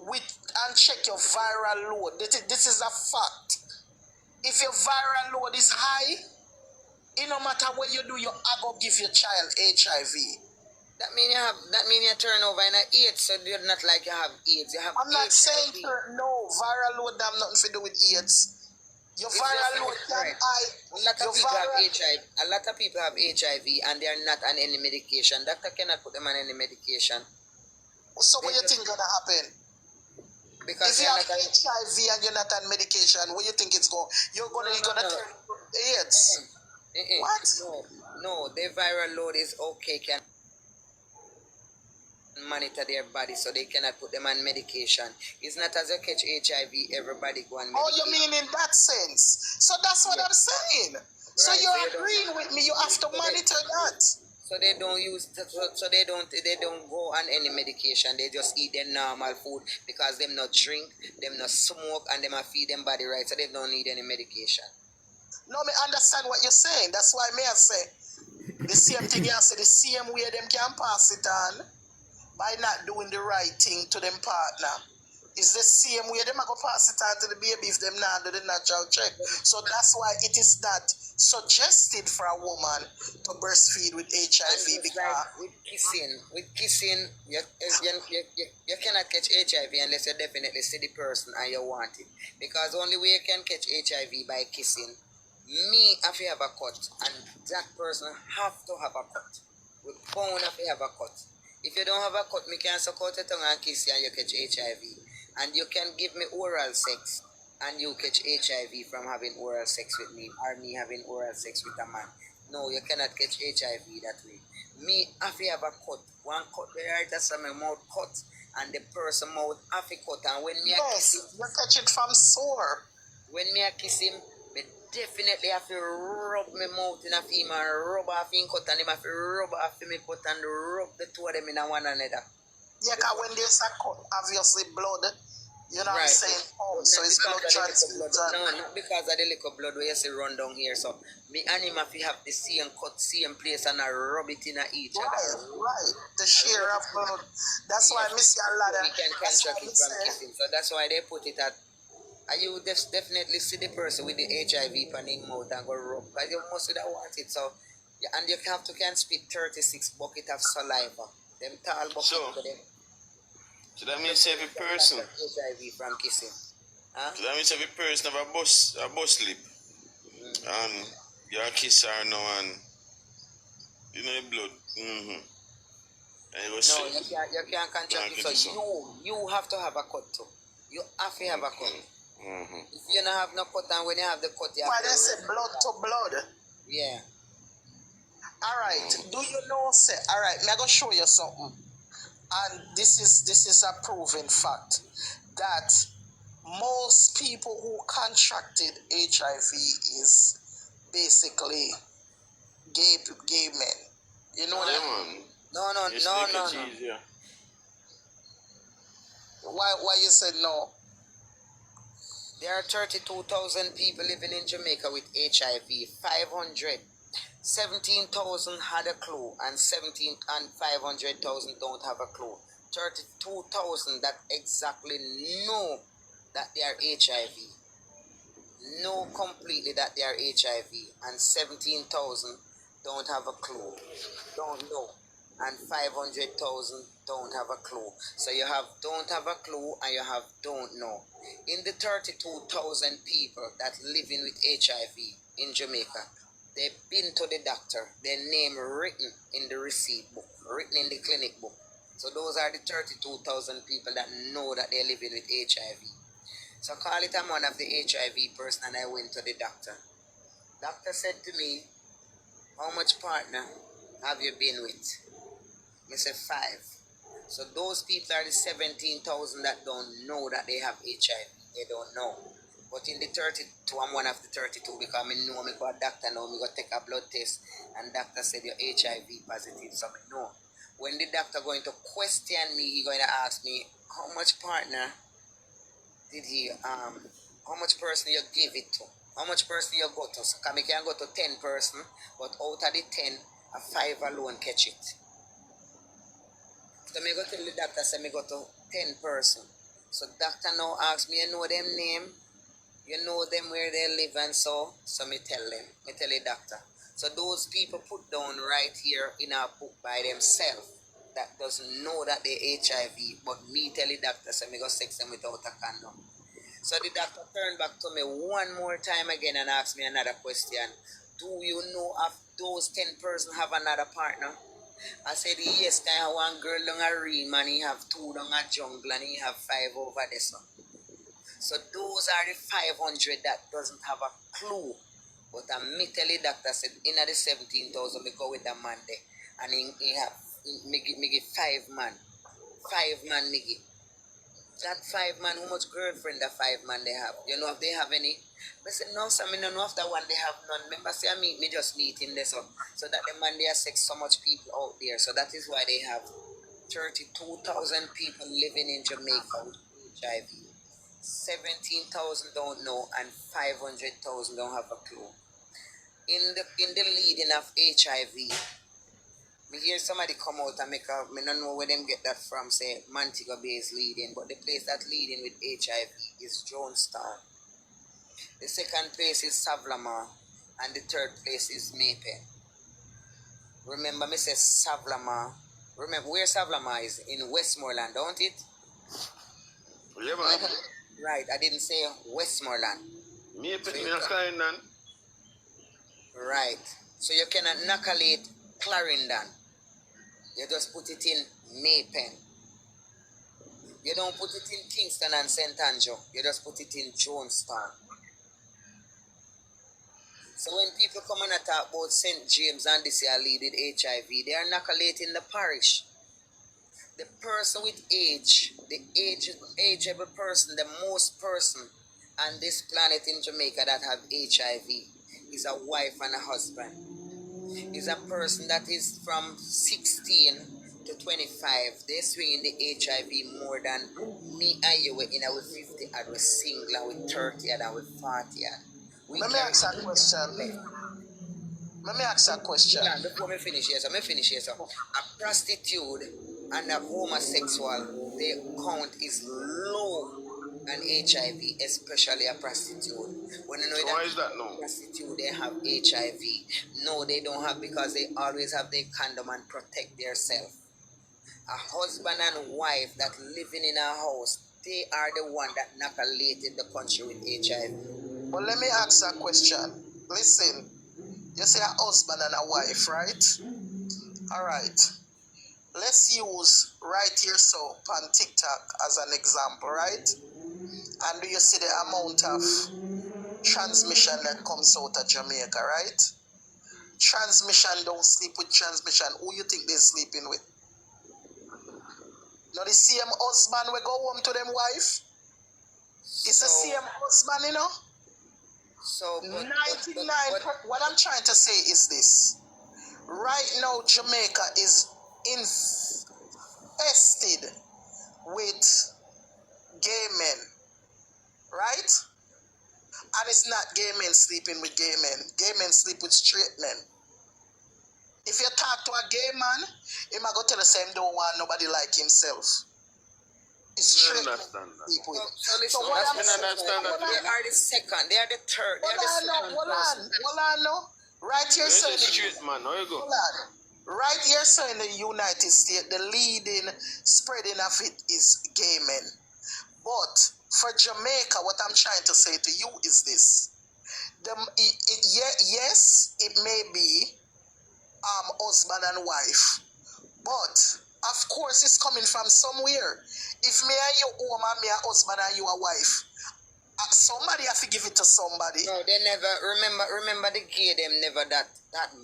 with and check your viral load, this is a fact. If your viral load is high, it no matter what you do, you are going to give your child HIV. That mean you turn over in AIDS, so you're not like you have AIDS. You have I'm not HIV. saying no, viral load have nothing to do with AIDS. Your viral load can high. A lot of people have HIV. A lot of people have HIV and they are not on any medication. Doctor cannot put them on any medication. So what you think gonna happen? Because if you have HIV and you're not on medication, what you think it's going? You're gonna turn AIDS. What? No, their viral load is okay. Can monitor their body, so they cannot put them on medication. It's not as you catch HIV, everybody go on medication. Oh, you mean in that sense? So that's what I'm saying. Right. So you're agreeing with me. You have to monitor that. So they don't use. So they don't go on any medication. They just eat their normal food because them not drink, them not smoke, and them feed them body right. So they don't need any medication. No, me understand what you're saying. That's why me I say the same thing. I say the same way them can pass it on by not doing the right thing to them partner. It's the same way them are going to pass it on to the baby if them not do the natural check. So that's why it is not suggested for a woman to breastfeed with HIV. Because like with kissing, you cannot catch HIV unless you definitely see the person and you want it. Because only way you can catch HIV by kissing. Me, if you have a cut, and that person have to have a cut. With phone, if you have a cut. If you don't have a cut, me can suck out your tongue and kiss you and you catch HIV. And you can give me oral sex and you catch HIV from having oral sex with me or me having oral sex with a man. No, you cannot catch HIV that way. Me, if you have a cut, one cut right, that's my mouth cut, and the person mouth half a cut. And when me a kiss him, you catch it from sore. When me a kiss him, me definitely have to rub my mouth in a him and rub off him cut, and him have to rub off me cut and rub the two of them in one another. Yeah, because when there's a cut, obviously blood, you know what I'm saying? Oh, so it's blood transfusion. No, not because of the little blood where you see run down here. So me and him have to have the same cut, same place, and I rub it in each other. Right. The share of blood. That's why I miss a lot of. We can contract it from kissing. So that's why they put it at. And you definitely see the person with the HIV on his mouth and go rub. Because you must have want it. So, yeah, and you have to spit 36 bucket of saliva. Them tall bucket for them. So that means every person. HIV from kissing. Huh? So that means every person have a bus lip. And you kiss her now and you know the blood. And you can't contract it. So you have to have a cut too. You have to have a cut. Mm-hmm. If you don't have no cut, and when you have the cut, you Why have they to... say blood to blood? Yeah. Alright, do you know say alright, me I gonna show you something. And this is a proven fact that most people who contracted HIV is basically gay men. You know Yeah, that? man. No. Just make it easier. Why you said no? There are 32,000 people living in Jamaica with HIV. 17,000 had a clue, and 500,000 don't have a clue. 32,000 that exactly know that they are HIV. Know completely that they are HIV, and 17,000 don't have a clue. Don't know. And 500,000 don't have a clue. So you have don't have a clue and you have don't know. In the 32,000 people that living with HIV in Jamaica, they've been to the doctor, their name written in the receipt book, written in the clinic book. So those are the 32,000 people that know that they're living with HIV. So call it I'm one of the HIV person, and I went to the doctor. Doctor said to me, how much partner have you been with? I said 5. So those people are the 17,000 that don't know that they have HIV. They don't know. But in the 32, I'm one of the 32 because I know me go a doctor now, me go take a blood test, and doctor said you're HIV positive, so I know. When the doctor going to question me, he going to ask me, how much partner did he, how much person you give it to? How much person you go to? So I can go to 10 person, but out of the 10, a 5 alone catch it. So me go tell the doctor, say me go to 10 person. So doctor now asks me, you know them name? You know them where they live and so me tell them. Me tell the doctor. So those people put down right here in our book by themselves that doesn't know that they HIV, but me tell the doctor, say me go sex them without a condom. So the doctor turned back to me one more time again and asked me another question. Do you know if those 10 person have another partner? I said, yes, I have one girl down a ream and he have 2 down a jungle and he have 5 over there. So those are the 500 that doesn't have a clue. But me tell the doctor said, in the 17,000, me go with the man there. And he have, me give 5 man. 5 man me give. That 5 man, how much girlfriend that 5 man they have? You know if they have any? I said, no, sir, I don't know if that one they have none. Remember, say I meet me just meeting this up. So that the man they have sex so much people out there. So that is why they have 32,000 people living in Jamaica with HIV. 17,000 don't know and 500,000 don't have a clue. In the leading of HIV, me hear somebody come out and make a, me don't know where them get that from, say Montego Bay is leading, but the place that leading with HIV is Jonestown. The second place is Savlamar, and the third place is Maypen. Remember me say Savlamar. Remember where Savlamar is? In Westmoreland, don't it? Yeah, man. Right, I didn't say Westmoreland. Right. So you cannot knuckleate Clarendon. You just put it in Maypen. You don't put it in Kingston and St. Andrew. You just put it in Jonestown. So when people come and talk about St. James and this year lead with HIV, they are knuckleating the parish. The person with age, the ageable person, the most person on this planet in Jamaica that have HIV is a wife and a husband. Is a person that is from 16 to 25. They swing in the HIV more than me and you in our 50 and we're single and with 30 and with 40. Let me ask a question. Let me ask a question. Before me finish here, a prostitute and a homosexual, their count is low on HIV, especially a prostitute. When you know So why is that no? Prostitute, they have HIV. No, they don't have because they always have their condom and protect themselves. A husband and wife that living in a house, they are the one that knuckleated the country with HIV. But let me ask a question. Listen, you say a husband and a wife, right? Alright. Let's use right here so on TikTok as an example, right? And do you see the amount of transmission that comes out of Jamaica, right? Transmission don't sleep with transmission. Who you think they're sleeping with? Now the same husband we go home to them wife. It's the same husband, you know. So, 99. What I'm trying to say is this. Right now, Jamaica is infested with gay men, right? And it's not gay men sleeping with gay men. Gay men sleep with straight men. If you talk to a gay man, he might go tell the same don't want nobody like himself. It's straight men sleep with. So listen, So what I'm saying, they are the second, they are the third, they are the second person. hold on, no. Right here, sir. Straight man, how you go? Hold on. Right here, sir, in the United States, the leading spreading of it is gay men. But for Jamaica, what I'm trying to say to you is this. Yes, it may be husband and wife, but of course it's coming from somewhere. If me and you home and me a husband and you a wife, somebody have to give it to somebody. No, they never remember the gay them never that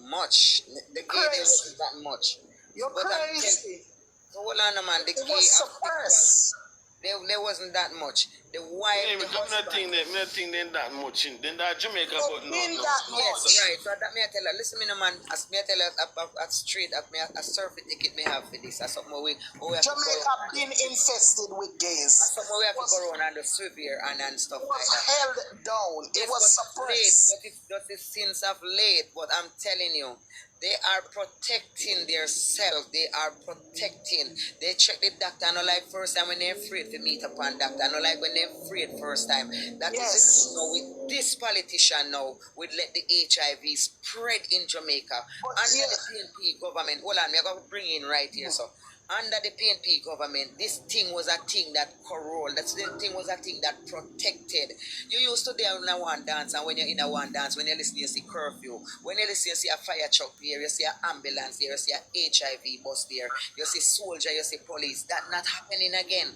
much. The gay them wasn't that much. You're But crazy. so hold on, man. The It gay was suppressed. there wasn't that much. The wife, Yeah, the because husband. nothing then that much in then that Jamaica, but no. That Yes, much. right. So that me I tell her, listen me no man, as me I tell her at straight up me a survey ticket me have for this. That's something we have to Jamaica been infested with gays. That's something we have to go around and the sweep here and stuff It like was that. held down. It was suppressed. But it's since of late. But I'm telling you, they are protecting themselves. They are protecting. They check the doctor. I know like first time when they're afraid to meet upon doctor. I know like when they're afraid first time. That is Yes. the thing now with this politician now would let the HIV spread in Jamaica But under yeah. the PNP government. Hold on, we're going to bring in right here. So under the PNP government, this thing was a thing that corrolled. That thing was a thing that protected. You used to there in a one dance, and when you're in a one dance, when you listen, you see curfew. When you listen, you see a fire truck there, you see an ambulance there, you see an HIV bus there, you see soldier, you see police. That not happening again.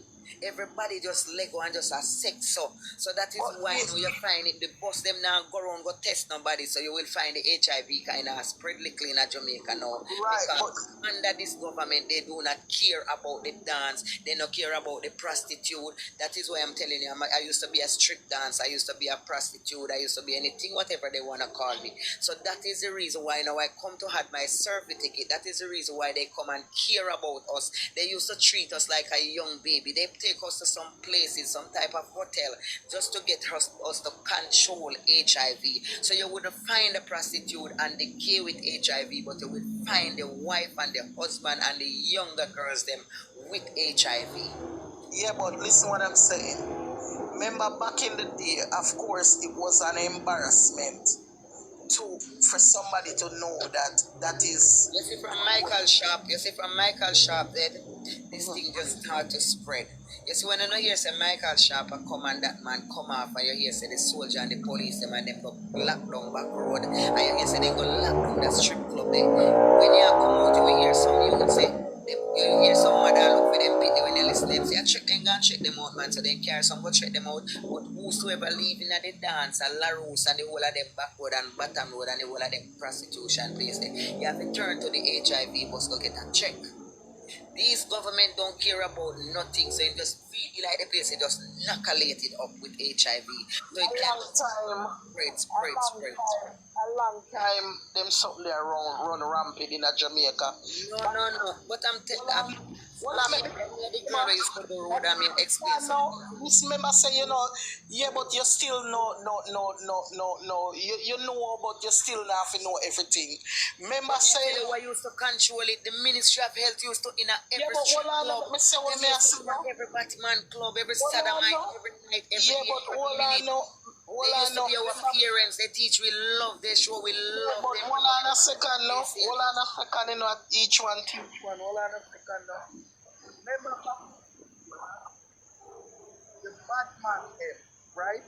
Everybody just let go and just a sex so that is why you find it the bus them now go around go test nobody, so you will find the HIV kind of spread little in Jamaica now. Right, Because under this government they do not care about the dance, they don't care about the prostitute. That is why I'm telling you, I used to be a strip dancer, I used to be a prostitute, I used to be anything, whatever they want to call me. So that is the reason why now I come to have my survey ticket. That is the reason why they come and care about us. They used to treat us like a young baby. They take us to some places, some type of hotel, just to get us to control HIV. So you wouldn't find a prostitute and the gay with HIV, but you would find the wife and the husband and the younger girls them with HIV. Yeah, but listen what I'm saying. Remember back in the day, of course, it was an embarrassment for somebody to know that is. You see from Michael Sharp that this thing just start to spread. You see when you know hear say Michael Sharp a come and that man come off and you hear say the soldier and the police them and them go lock down back road and you hear say they go lock down the strip club there. When you come out you will hear some youth say you hear some mother look for them pity when you listen to them say I check them go and check them out man, so they carry some go check them out. But whosoever leaving at the dance and La Rose and the whole of them backward and bottom road and the whole of them prostitution place there, you have to turn to the HIV bus go get a check. These government don't care about nothing, so you just feel like the place is just knuckleated up with HIV. So it can spread. A long time, them something there run rampant in Jamaica. No. But I'm telling you, the girl is for the road. I mean, explain. This member say yeah, but you still no. You know, but you still not have to know everything. Member say why used to control it. The Ministry of Health used to in every strip club. Me say what me say Every Batman club, every Saturday night, every night, every yeah, day, but every hold minute. on, They used to be our parents. They teach we love their show. We love but them. hold on a second now. Hold on a second, each one teach one. Hold on a second now. Remember the Batman head, right?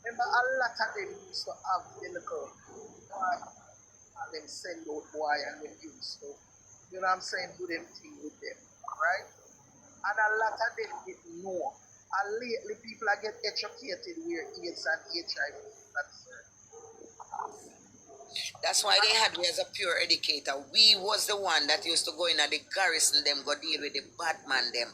Remember a lot of them used to have the little boy and them send out boy and them used to, you know what I'm saying, do them thing with them, right? And a lot of them didn't know And lately, people are get educated where AIDS and HIV is concerned. That's why they had me as a pure educator. We was the one that used to go in at the garrison them, go deal with the bad man them.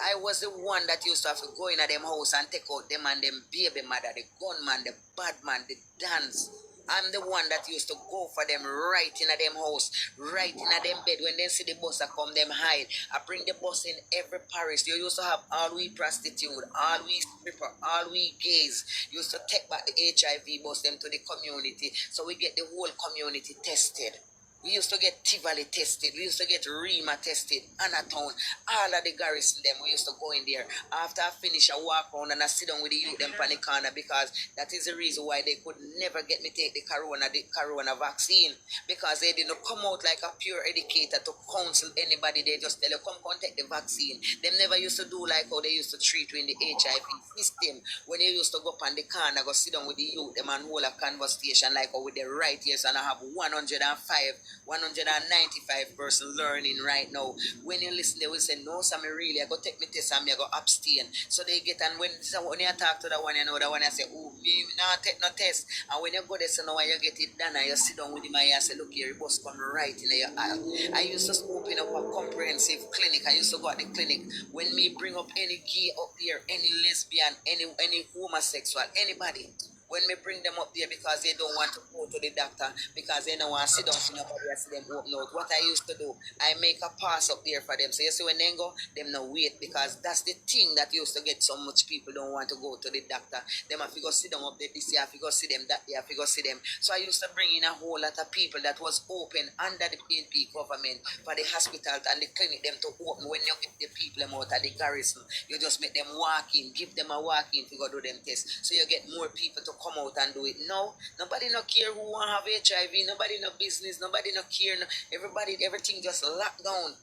I was the one that used to have to go in at them house and take out them and them baby mother, the gunman, the bad man, the dance. I'm the one that used to go for them right in a them house, right in a them bed. When they see the bus, I come them hide. I bring the bus in every parish. You used to have all we prostitute, all we stripper, all we gays. Used to take back the HIV bus them to the community. So we get the whole community tested. We used to get Tivoli tested. We used to get Rima tested. Anatown. All of the garrison them. We used to go in there. After I finish, I walk around and I sit down with the youth them on the corner because that is the reason why they could never get me take the corona vaccine. Because they didn't come out like a pure educator to counsel anybody. They just tell you, come take the vaccine. Them never used to do like how they used to treat you in the HIV system. When you used to go up on the corner, go sit down with the youth, them and hold a conversation like how with the right ears, and I have 195 person learning right now. When you listen, they will say, no, Sammy, really, I go take me test and I go abstain. So they get, and when you talk to that one, you know, that one, I say, oh, me not take no test. And when you go there, so now you get it done, and you sit down with him and you say, look here, your bus come right in your eye. I used to open up a comprehensive clinic. I used to go at the clinic. When me bring up any gay up there, any lesbian, any homosexual, anybody, when me bring them up there because they don't want to go to the doctor because they don't want to sit down for nobody and see them open out. What I used to do, I make a pass up there for them. So you see when they go, them no wait because that's the thing that used to get so much people don't want to go to the doctor. Them have to go sit down up there this year, have to go see them that year, have to go see them. So I used to bring in a whole lot of people that was open under the PNP government for the hospital and the clinic them to open when you get the people them out of the garrison. You just make them walk in, give them a walk in to go do them tests. So you get more people to come out and do it. No, nobody no care who want have HIV, nobody no business, nobody no care. No, everybody, everything just locked down.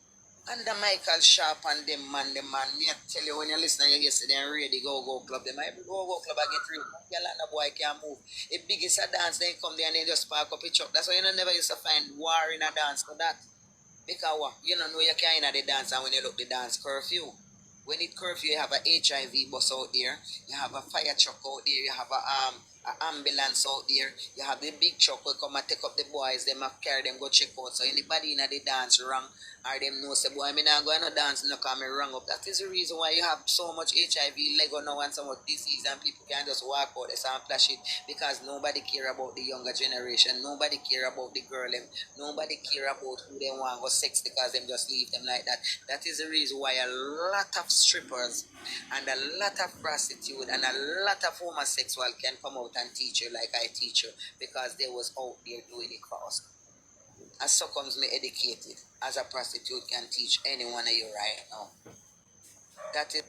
Under Michael Sharp and them man, me I tell you when you listen you yesterday and ready go club, them every go club I get real. Girl and the boy can't move. If biggest a dance, they come there and they just park up a truck. That's why you never used to find war in a dance for that. Because what? You don't know you can't in the dance and when you look the dance curfew. When it curfew, you have a HIV bus out there, you have a fire truck out there, you have a ambulance out there, you have the big truck will come and take up the boys, them and carry them go check out. So anybody in the dance wrong or them know say boy me not going to dance no come me wrong up. That is the reason why you have so much HIV Lego now and so much disease and people can just walk out there and flash it because nobody care about the younger generation, nobody care about the girl them, nobody care about who they want go sex because them just leave them like that. That is the reason why a lot of strippers and a lot of prostitute and a lot of homosexual can come out and teach you like I teach you because they was out there doing it for us. As so comes me educated as a prostitute can teach any one of you right now. That is